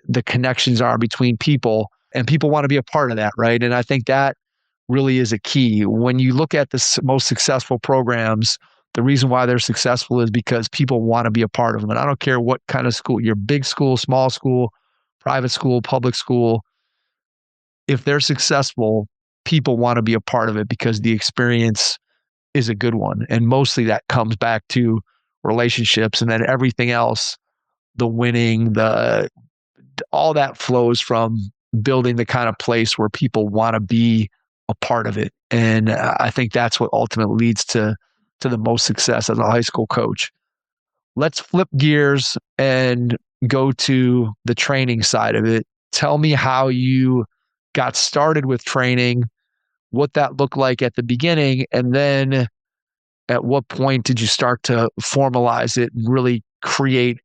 the connections are between people, and people want to be a part of that, right? And I think that really is a key. When you look at the most successful programs, the reason why they're successful is because people want to be a part of them. And I don't care what kind of school, your big school, small school, private school, public school, if they're successful, people want to be a part of it because the experience is a good one. And mostly that comes back to relationships, and then everything else, the winning, all that flows from building the kind of place where people want to be a part of it. And I think that's what ultimately leads to the most success as a high school coach. Let's flip gears and go to the training side of it. Tell me how you got started with training, what that looked like at the beginning, and then at what point did you start to formalize it and really create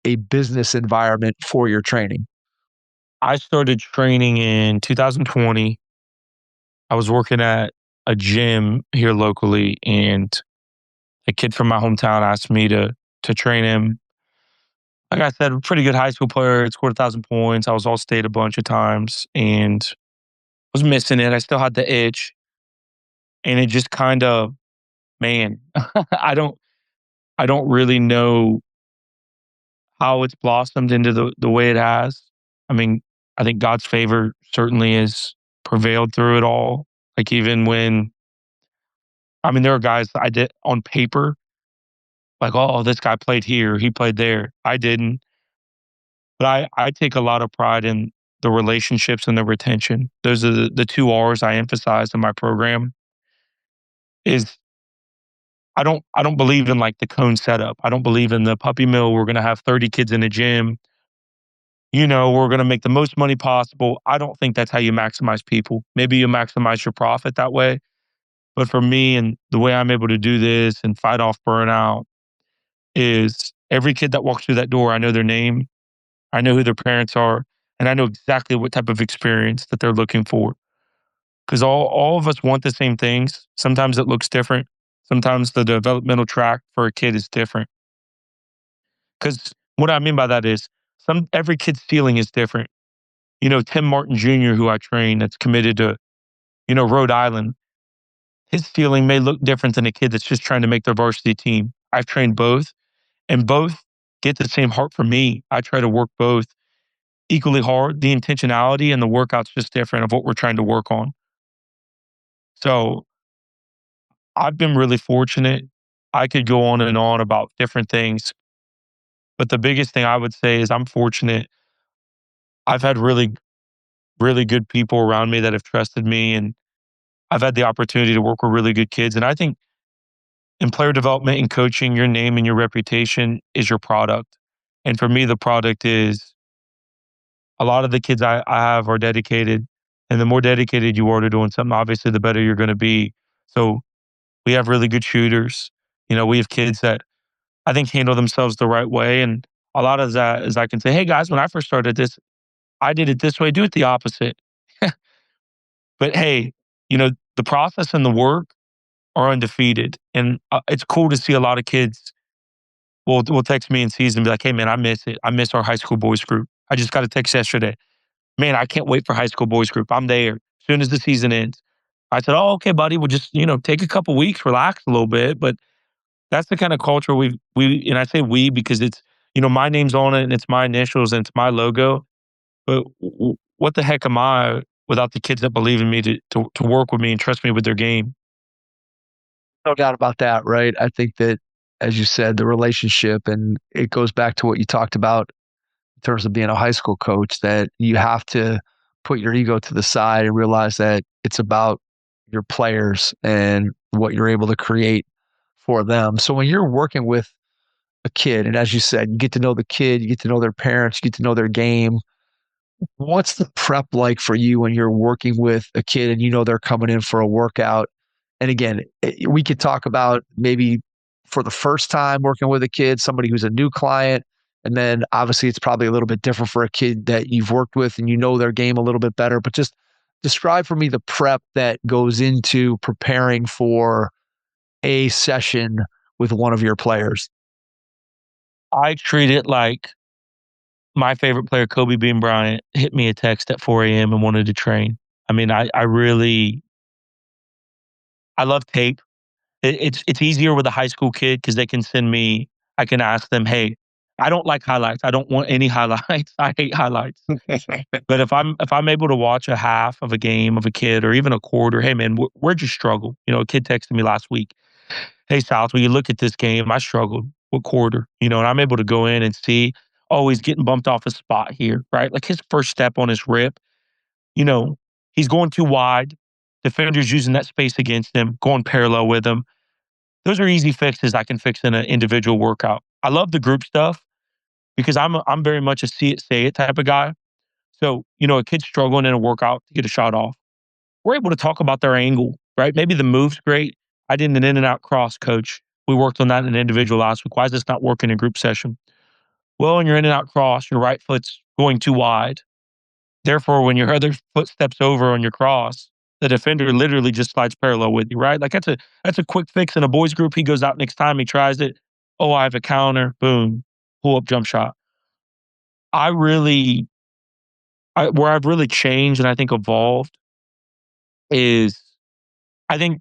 a business environment for your training? I started training in 2020. I was working at a gym here locally, and a kid from my hometown asked me to train him. Like I said, a pretty good high school player, had scored 1,000 points. I was all state a bunch of times and was missing it. I still had the itch. And it just kind of, man, I don't really know how it's blossomed into the way it has. I mean, I think God's favor certainly has prevailed through it all. Like, even when, I mean, there are guys I did on paper, like, oh, this guy played here, he played there. I didn't. But I take a lot of pride in the relationships and the retention. Those are the two R's I emphasize in my program. Is I don't believe in like the cone setup. I don't believe in the puppy mill. We're going to have 30 kids in a gym. We're going to make the most money possible. I don't think that's how you maximize people. Maybe you maximize your profit that way. But for me and the way I'm able to do this and fight off burnout is every kid that walks through that door, I know their name, I know who their parents are, and I know exactly what type of experience that they're looking for. Because all of us want the same things. Sometimes it looks different. Sometimes the developmental track for a kid is different. Because what I mean by that is every kid's ceiling is different. Tim Martin Jr., who I train, that's committed to, Rhode Island, his ceiling may look different than a kid that's just trying to make their varsity team. I've trained both, and both get the same heart from me. I try to work both equally hard. The intentionality and the workout's just different of what we're trying to work on. So I've been really fortunate. I could go on and on about different things, but the biggest thing I would say is I'm fortunate. I've had really, really good people around me that have trusted me, and I've had the opportunity to work with really good kids. And I think in player development and coaching, your name and your reputation is your product. And for me, the product is a lot of the kids I have are dedicated. And the more dedicated you are to doing something, obviously, the better you're going to be. So we have really good shooters. We have kids that I think handle themselves the right way. And a lot of that is I can say, hey guys, when I first started this, I did it this way, do it the opposite. But hey, the process and the work are undefeated. And it's cool to see a lot of kids will text me in season and be like, hey man, I miss it. I miss our high school boys group. I just got a text yesterday. Man, I can't wait for high school boys group. I'm there as soon as the season ends. I said, oh, okay, buddy. We'll just, take a couple weeks, relax a little bit. But that's the kind of culture and I say we because it's, my name's on it and it's my initials and it's my logo. But what the heck am I without the kids that believe in me to work with me and trust me with their game? No doubt about that, right? I think that, as you said, the relationship, and it goes back to what you talked about in terms of being a high school coach, that you have to put your ego to the side and realize that it's about your players and what you're able to create for them. So when you're working with a kid, and as you said, you get to know the kid, you get to know their parents, you get to know their game. What's the prep like for you when you're working with a kid and they're coming in for a workout? And again, we could talk about maybe for the first time working with a kid, somebody who's a new client. And then obviously it's probably a little bit different for a kid that you've worked with and their game a little bit better. But just describe for me the prep that goes into preparing for a session with one of your players. I treat it like my favorite player, Kobe Bean Bryant, hit me a text at 4 a.m. and wanted to train. I mean, I love tape. It's easier with a high school kid because they can send me, I can ask them, hey, I don't like highlights. I don't want any highlights. I hate highlights. But if I'm able to watch a half of a game of a kid or even a quarter, hey man, where'd you struggle? A kid texted me last week. Hey South, when you look at this game, I struggled. What quarter? And I'm able to go in and see, oh, he's getting bumped off a spot here, right? Like his first step on his rip, you know, he's going too wide. Defender's using that space against him, going parallel with him. Those are easy fixes I can fix in an individual workout. I love the group stuff because I'm very much a see it, say it type of guy. So, a kid's struggling in a workout to get a shot off. We're able to talk about their angle, right? Maybe the move's great. I did an in and out cross, coach. We worked on that in an individual last week. Why is this not working in group session? Well, in your in and out cross, your right foot's going too wide. Therefore, when your other foot steps over on your cross, the defender literally just slides parallel with you, right? Like that's a quick fix in a boys group. He goes out next time, he tries it. Oh, I have a counter. Boom. Pull up jump shot. Where I've really changed and I think evolved is I think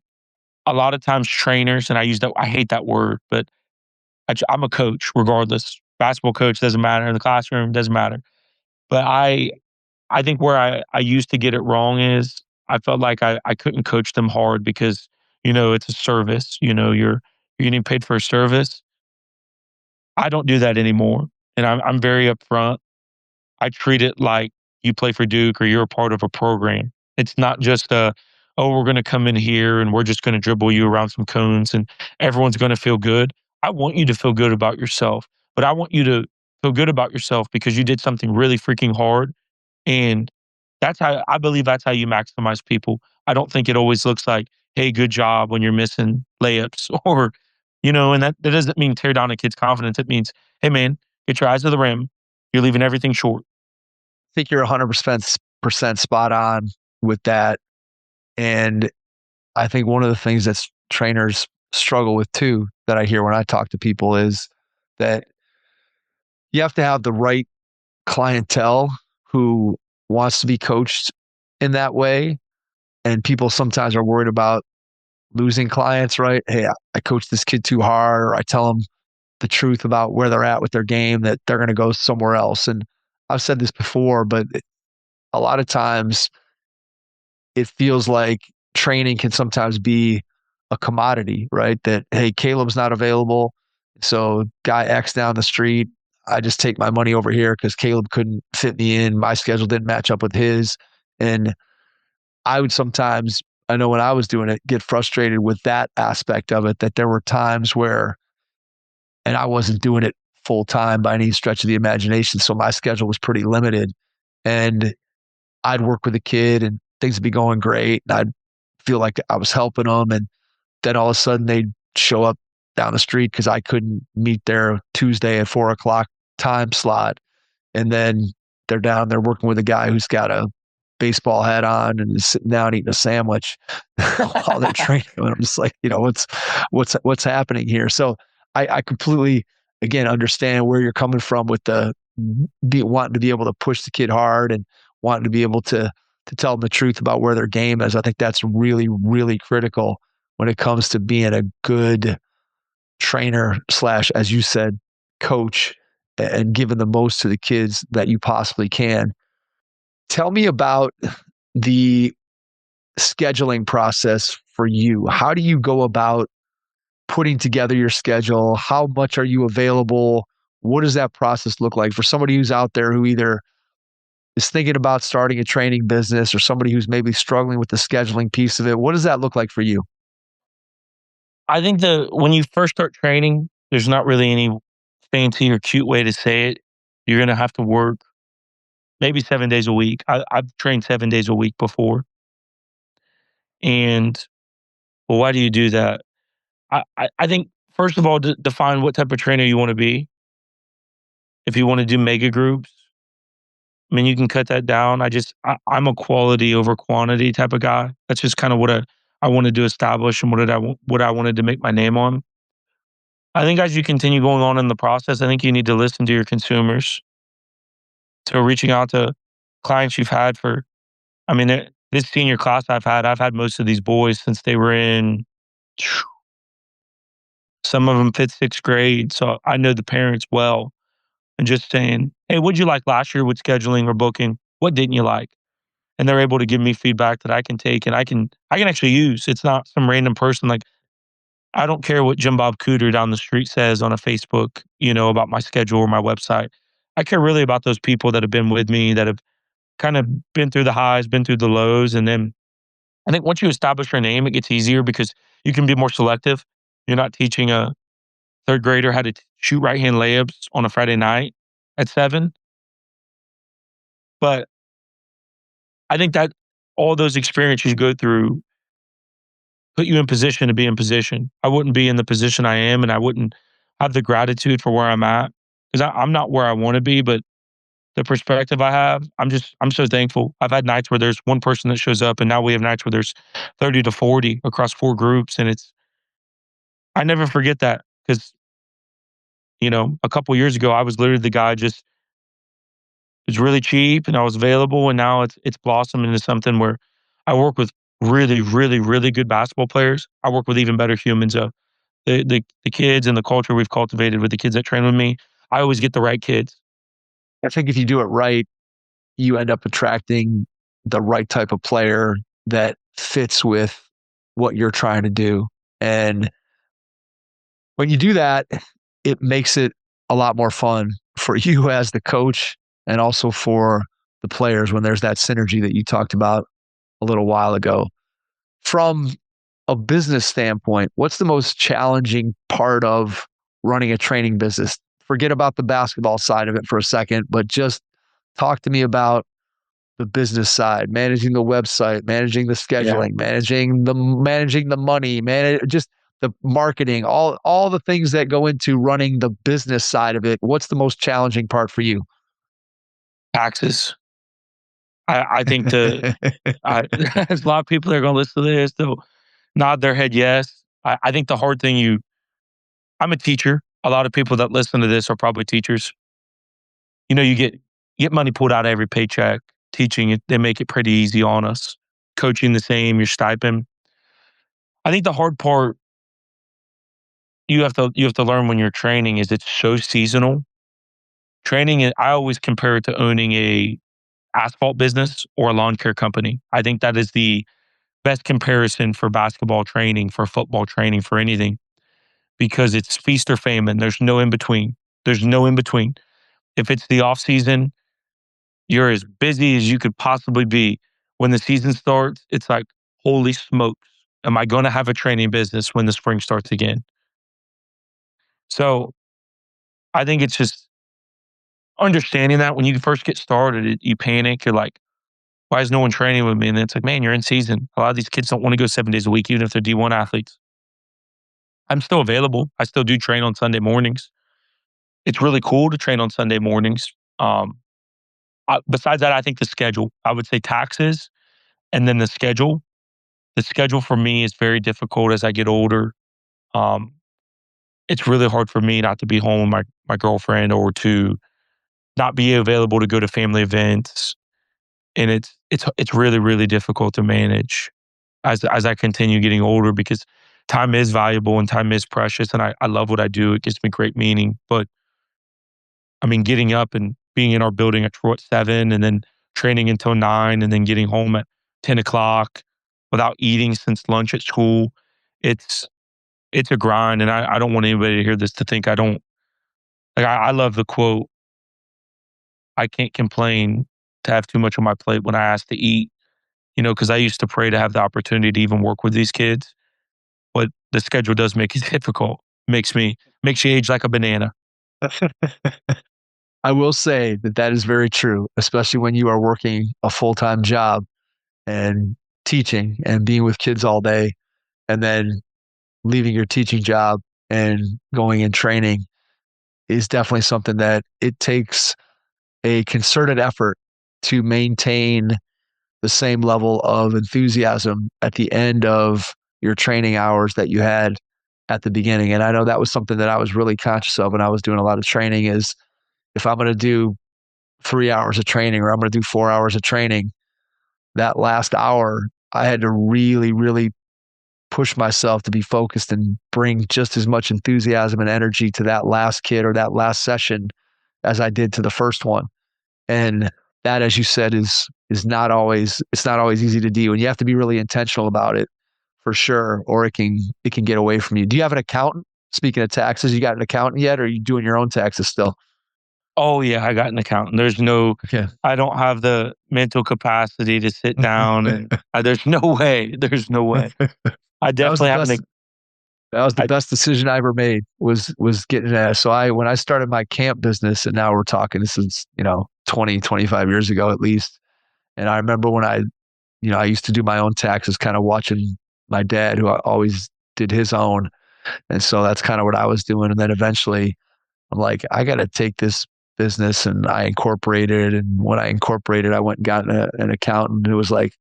a lot of times trainers, and I hate that word, but I'm a coach regardless. Basketball coach doesn't matter. In the classroom doesn't matter. But I think where I used to get it wrong is I felt like I couldn't coach them hard because, it's a service. You're getting paid for a service. I don't do that anymore. And I'm very upfront. I treat it like you play for Duke or you're a part of a program. It's not just oh, we're going to come in here and we're just going to dribble you around some cones and everyone's going to feel good. I want you to feel good about yourself, but I want you to feel good about yourself because you did something really freaking hard. And that's how I believe that's how you maximize people. I don't think it always looks like, hey, good job when you're missing layups or, and that doesn't mean tear down a kid's confidence. It means, hey, man, get your eyes to the rim. You're leaving everything short. I think you're 100% spot on with that. And I think one of the things that trainers struggle with too, that I hear when I talk to people, is that you have to have the right clientele who wants to be coached in that way. And people sometimes are worried about losing clients, right? Hey, I coach this kid too hard, or I tell them the truth about where they're at with their game, that they're going to go somewhere else. And I've said this before, but a lot of times it feels like training can sometimes be a commodity, right? That, hey, Caleb's not available, so guy X down the street, I just take my money over here because Caleb couldn't fit me in. My schedule didn't match up with his. And I would sometimes, I know when I was doing it, get frustrated with that aspect of it, that there were times where, and I wasn't doing it full time by any stretch of the imagination, so my schedule was pretty limited. And I'd work with a kid and things would be going great. And I'd feel like I was helping them. And then all of a sudden they'd show up down the street because I couldn't meet their Tuesday at 4:00 time slot. And then they're down there working with a guy who's got a baseball hat on and is sitting down eating a sandwich while they're training. And I'm just like, what's happening here? So I completely, again, understand where you're coming from with the wanting to be able to push the kid hard and wanting to be able to tell them the truth about where their game is. I think that's really, really critical when it comes to being a good trainer / as you said, coach, and giving the most to the kids that you possibly can. Tell me about the scheduling process for you. How do you go about putting together your schedule? How much are you available? What does that process look like for somebody who's out there who either is thinking about starting a training business or somebody who's maybe struggling with the scheduling piece of it? What does that look like for you? I think when you first start training, there's not really any fancy or cute way to say it. You're going to have to work maybe 7 days a week. I've trained 7 days a week before. And well, why do you do that? I think, first of all, define what type of trainer you want to be. If you want to do mega groups, I mean, you can cut that down. I'm a quality over quantity type of guy. That's just kind of what I wanted to establish and what I wanted to make my name on. I think as you continue going on in the process, I think you need to listen to your consumers. So reaching out to clients you've had I mean, this senior class I've had most of these boys since they were in, some of them 5th, 6th grade. So I know the parents well, and just saying, hey, what'd you like last year with scheduling or booking? What didn't you like? And they're able to give me feedback that I can take and I can actually use. It's not some random person. Like, I don't care what Jim Bob Cooter down the street says on a Facebook, about my schedule or my website. I care really about those people that have been with me, that have kind of been through the highs, been through the lows. And then I think once you establish your name, it gets easier because you can be more selective. You're not teaching a 3rd grader how to shoot right-hand layups on a Friday night at 7. But I think that all those experiences you go through put you in position to be in position. I wouldn't be in the position I am, and I wouldn't have the gratitude for where I'm at, because I'm not where I want to be, but the perspective I have, I'm so thankful. I've had nights where there's one person that shows up, and now we have nights where there's 30 to 40 across 4 groups. And I never forget that because, a couple years ago, I was literally the guy just, it was really cheap and I was available. And now it's blossomed into something where I work with really, really, really good basketball players. I work with even better humans. The kids and the culture we've cultivated with the kids that train with me, I always get the right kids. I think if you do it right, you end up attracting the right type of player that fits with what you're trying to do. And when you do that, it makes it a lot more fun for you as the coach and also for the players when there's that synergy that you talked about a little while ago. From a business standpoint, what's the most challenging part of running a training business? Forget about the basketball side of it for a second, but just talk to me about the business side, managing the website, managing the scheduling, managing the money, just the marketing, all the things that go into running the business side of it. What's the most challenging part for you? Taxes. I think there's a lot of people that are going to listen to this. They'll nod their head yes. I think the hard thing I'm a teacher. A lot of people that listen to this are probably teachers. You get money pulled out of every paycheck. Teaching it, they make it pretty easy on us. Coaching the same, your stipend. I think the hard part you have to learn when you're training is it's so seasonal. Training, I always compare it to owning a asphalt business or a lawn care company. I think that is the best comparison for basketball training, for football training, for anything, because it's feast or famine. There's no in between. There's no in between. If it's the off season, you're as busy as you could possibly be. When the season starts, it's like, holy smokes, am I going to have a training business when the spring starts again? So I think it's just understanding that when you first get started, you panic. You're like, why is no one training with me? And it's like, man, you're in season. A lot of these kids don't want to go 7 days a week, even if they're D1 athletes. I'm still available. I still do train on Sunday mornings. It's really cool to train on Sunday mornings. Besides that, I think the schedule, I would say taxes and then the schedule. The schedule for me is very difficult as I get older. Um, it's really hard for me not to be home with my girlfriend or to not be available to go to family events. And it's really, really difficult to manage as I continue getting older because time is valuable and time is precious. And I love what I do. It gives me great meaning. But I mean, getting up and being in our building at 7 and then training until 9 and then getting home at 10 o'clock without eating since lunch at school, it's it's a grind. And I don't want anybody to hear this to think I don't like I love the quote, I can't complain to have too much on my plate when I ask to eat, because I used to pray to have the opportunity to even work with these kids. But the schedule does make it difficult. Makes you age like a banana. I will say that is very true, especially when you are working a full-time job and teaching and being with kids all day and then leaving your teaching job and going and training is definitely something that it takes a concerted effort to maintain the same level of enthusiasm at the end of your training hours that you had at the beginning. And I know that was something that I was really conscious of when I was doing a lot of training is if I'm going to do 3 hours of training or I'm going to do 4 hours of training, that last hour, I had to really, really push myself to be focused and bring just as much enthusiasm and energy to that last kid or that last session as I did to the first one. And that, as you said, is not always, it's not always easy to do. And you have to be really intentional about it for sure, or it can get away from you. Do you have an accountant? Speaking of taxes, you got an accountant yet, or are you doing your own taxes still? Oh yeah, I got an accountant. Yeah. I don't have the mental capacity to sit down and there's no way. There's no way. I That was the definitely have best. That was the best decision I ever made was getting that. So when I started my camp business, and now we're talking, this is, 20, 25 years ago at least. And I remember when I used to do my own taxes, kind of watching my dad, who always did his own. And so that's kind of what I was doing. And then eventually I'm like, I got to take this business, and I incorporated. And when I incorporated, I went and got an accountant. It was like,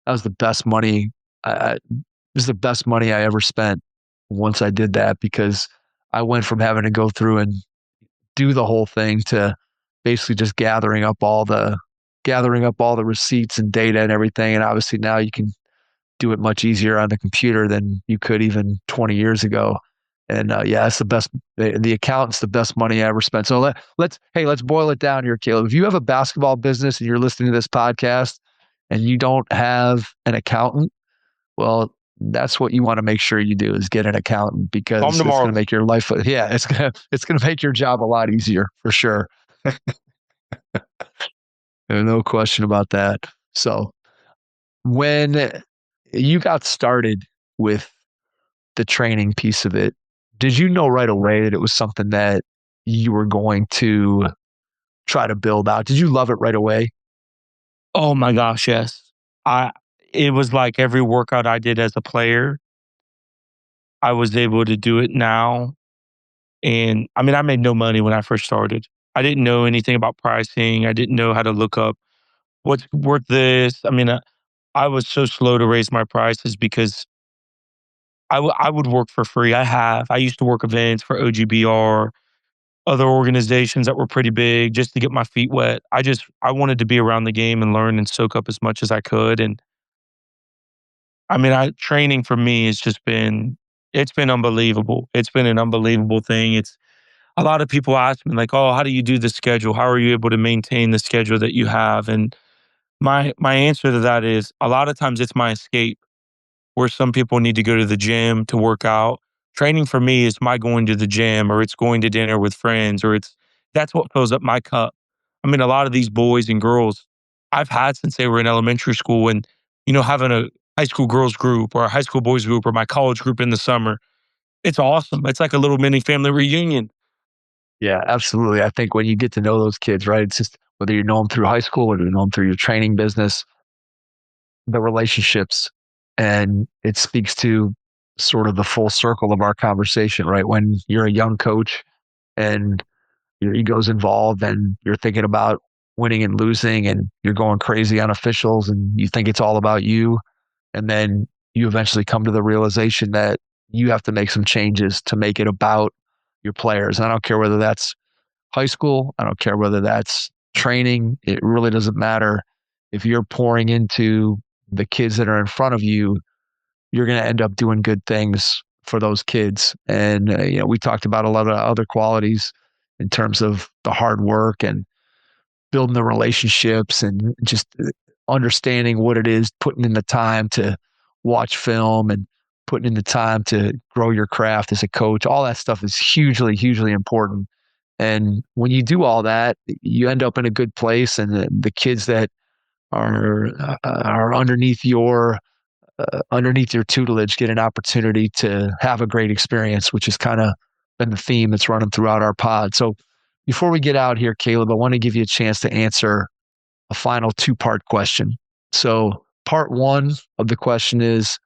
that was the best money. This is the best money I ever spent once I did that, because I went from having to go through and do the whole thing to basically just gathering up all the receipts and data and everything. And obviously now you can do it much easier on the computer than you could even 20 years ago. And yeah, it's the best. The accountant's the best money I ever spent. So let's boil it down here, Caleb. If you have a basketball business and you're listening to this podcast and you don't have an accountant, well, that's what you want to make sure you do is get an accountant, because it's going to make your life. Yeah, it's going to make your job a lot easier for sure. There's no question about that. So when you got started with the training piece of it. Did you know right away that it was something that you were going to try to build out? Did you love it right away? Oh my gosh, yes. I it was like every workout I did as a player, I was able to do it now. And I mean, I made no money when I first started. I didn't know anything about pricing. I didn't know how to look up what's worth this. I mean, I was so slow to raise my prices because I would work for free. I used to work events for OGBR, other organizations that were pretty big just to get my feet wet. I wanted to be around the game and learn and soak up as much as I could. And I mean, training for me has just it's been unbelievable. It's been an unbelievable thing. It's a lot of people ask me like, "Oh, how do you do the schedule? How are you able to maintain the schedule that you have?" And my answer to that is a lot of times it's my escape. Where some people need to go to the gym to work out. Training for me is my going to the gym or it's going to dinner with friends or that's what fills up my cup. I mean, a lot of these boys and girls I've had since they were in elementary school and, having a high school girls group or a high school boys group or my college group in the summer. It's awesome. It's like a little mini family reunion. Yeah, absolutely. I think when you get to know those kids, right? It's just whether you know them through high school or you know them through your training business, the relationships, and it speaks to sort of the full circle of our conversation, right? When you're a young coach and your ego's involved and you're thinking about winning and losing and you're going crazy on officials and you think it's all about you. And then you eventually come to the realization that you have to make some changes to make it about your players. And I don't care whether that's high school, I don't care whether that's training, it really doesn't matter. If you're pouring into the kids that are in front of you, you're going to end up doing good things for those kids. And, we talked about a lot of other qualities in terms of the hard work and building the relationships and just understanding what it is, putting in the time to watch film and putting in the time to grow your craft as a coach. All that stuff is hugely, hugely important. And when you do all that, you end up in a good place. And the kids that are underneath your tutelage get an opportunity to have a great experience, which has kind of been the theme that's running throughout our pod. So before we get out here, Caleb, I want to give you a chance to answer a final two-part question. So part one of the question is,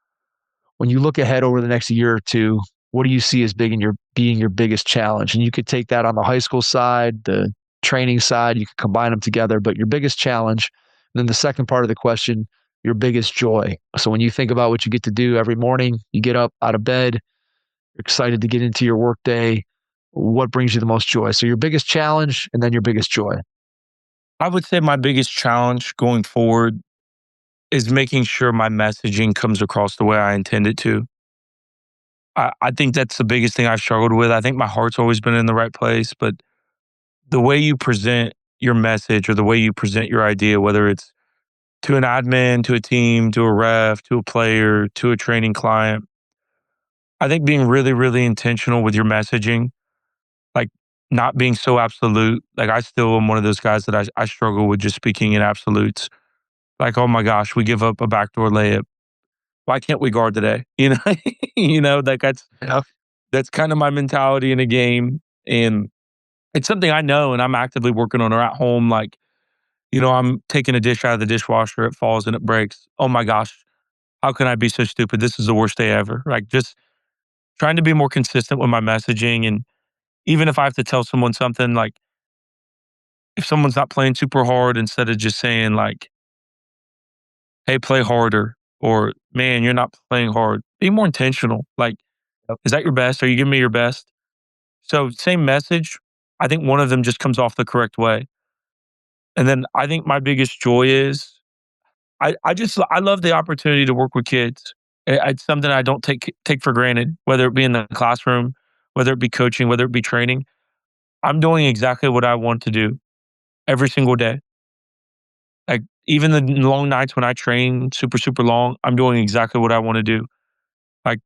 when you look ahead over the next year or two, what do you see as being your biggest challenge? And you could take that on the high school side, the training side, you could combine them together, but your biggest challenge. And then the second part of the question, your biggest joy. So when you think about what you get to do every morning, you get up out of bed, you're excited to get into your work day, what brings you the most joy? So your biggest challenge and then your biggest joy. I would say my biggest challenge going forward is making sure my messaging comes across the way I intend it to. I think that's the biggest thing I've struggled with. I think my heart's always been in the right place, but the way you present your message or the way you present your idea, whether it's to an admin, to a team, to a ref, to a player, to a training client, I think being really, really intentional with your messaging, like not being so absolute. Like I still am one of those guys that I struggle with just speaking in absolutes. Like, oh my gosh, we give up a backdoor layup. Why can't we guard today? Like Yeah. that's kind of my mentality in a game. And it's something I know and I'm actively working on or at home. Like, I'm taking a dish out of the dishwasher, it falls and it breaks. Oh my gosh, how can I be so stupid? This is the worst day ever. Like just trying to be more consistent with my messaging. And even if I have to tell someone something, like if someone's not playing super hard, instead of just saying like, hey, play harder, or man, you're not playing hard, be more intentional. Like, Yep. is that your best? Are you giving me your best? So same message. I think one of them just comes off the correct way. And then I think my biggest joy is I love the opportunity to work with kids. It's something I don't take for granted, whether it be in the classroom, whether it be coaching, whether it be training. I'm doing exactly what I want to do every single day. Like even the long nights when I train super, super long, I'm doing exactly what I want to do. Like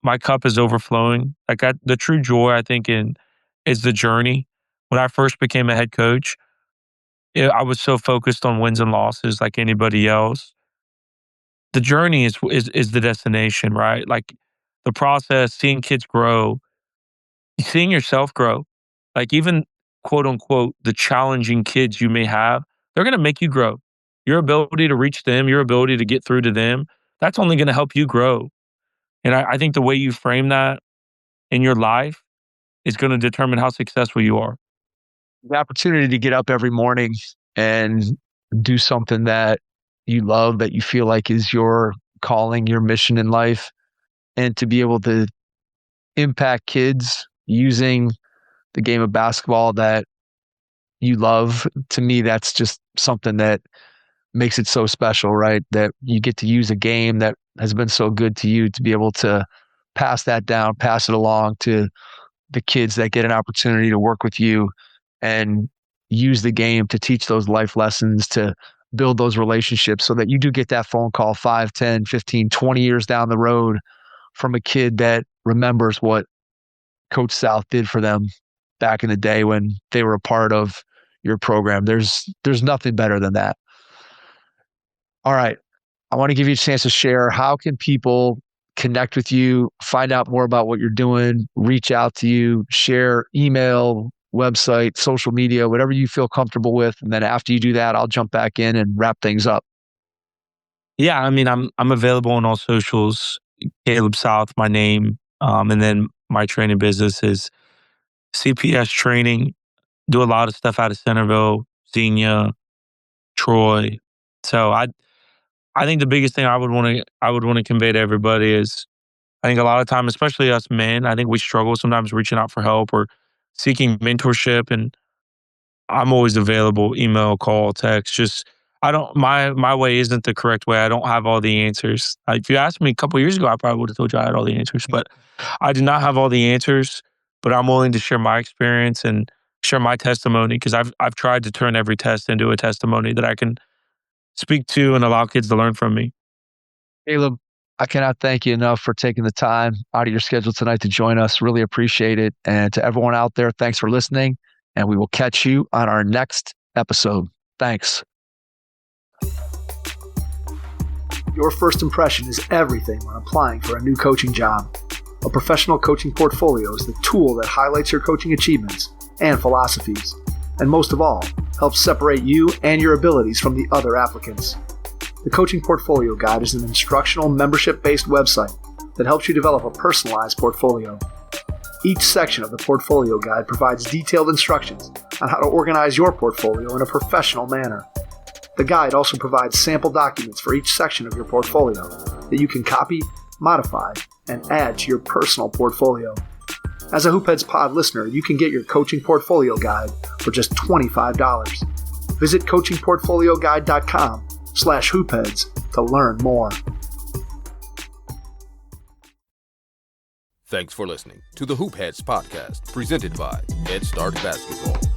my cup is overflowing. The true joy I think in is the journey. When I first became a head coach, I was so focused on wins and losses like anybody else. the journey is the destination, right? Like the process, seeing kids grow, seeing yourself grow, like even quote unquote, the challenging kids you may have, they're going to make you grow. Your ability to reach them, your ability to get through to them, that's only going to help you grow. And I think the way you frame that in your life is going to determine how successful you are. The opportunity to get up every morning and do something that you love, that you feel like is your calling, your mission in life, and to be able to impact kids using the game of basketball that you love. To me, that's just something that makes it so special, right? That you get to use a game that has been so good to you, to be able to pass that down, pass it along to the kids that get an opportunity to work with you and use the game to teach those life lessons, to build those relationships so that you do get that phone call 5, 10, 15, 20 years down the road from a kid that remembers what Coach South did for them back in the day when they were a part of your program. There's nothing better than that. All right. I want to give you a chance to share. How can people connect with you, find out more about what you're doing, reach out to you, share email, website, social media, whatever you feel comfortable with? And then after you do that, I'll jump back in and wrap things up. Yeah, I mean, I'm available on all socials. Caleb South, my name, and then my training business is CPS Training. Do a lot of stuff out of Centerville, Xenia, Troy. So I think the biggest thing I would want to convey to everybody is, I think a lot of time, especially us men, I think we struggle sometimes reaching out for help or seeking mentorship. And I'm always available, email, call, text. Just my way isn't the correct way. I don't have all the answers. If you asked me a couple of years ago, I probably would have told you I had all the answers, but I do not have all the answers. But I'm willing to share my experience and share my testimony, because I've tried to turn every test into a testimony that I can speak to and allow kids to learn from me. Caleb, I cannot thank you enough for taking the time out of your schedule tonight to join us. Really appreciate it. And to everyone out there, thanks for listening. And we will catch you on our next episode. Thanks. Your first impression is everything when applying for a new coaching job. A professional coaching portfolio is the tool that highlights your coaching achievements and philosophies, and most of all, helps separate you and your abilities from the other applicants. The Coaching Portfolio Guide is an instructional, membership-based website that helps you develop a personalized portfolio. Each section of the Portfolio Guide provides detailed instructions on how to organize your portfolio in a professional manner. The guide also provides sample documents for each section of your portfolio that you can copy, modify, and add to your personal portfolio. As a Hoopheads Pod listener, you can get your Coaching Portfolio Guide for just $25. Visit coachingportfolioguide.com/hoopheads to learn more. Thanks for listening to the Hoopheads podcast, presented by Head Start Basketball.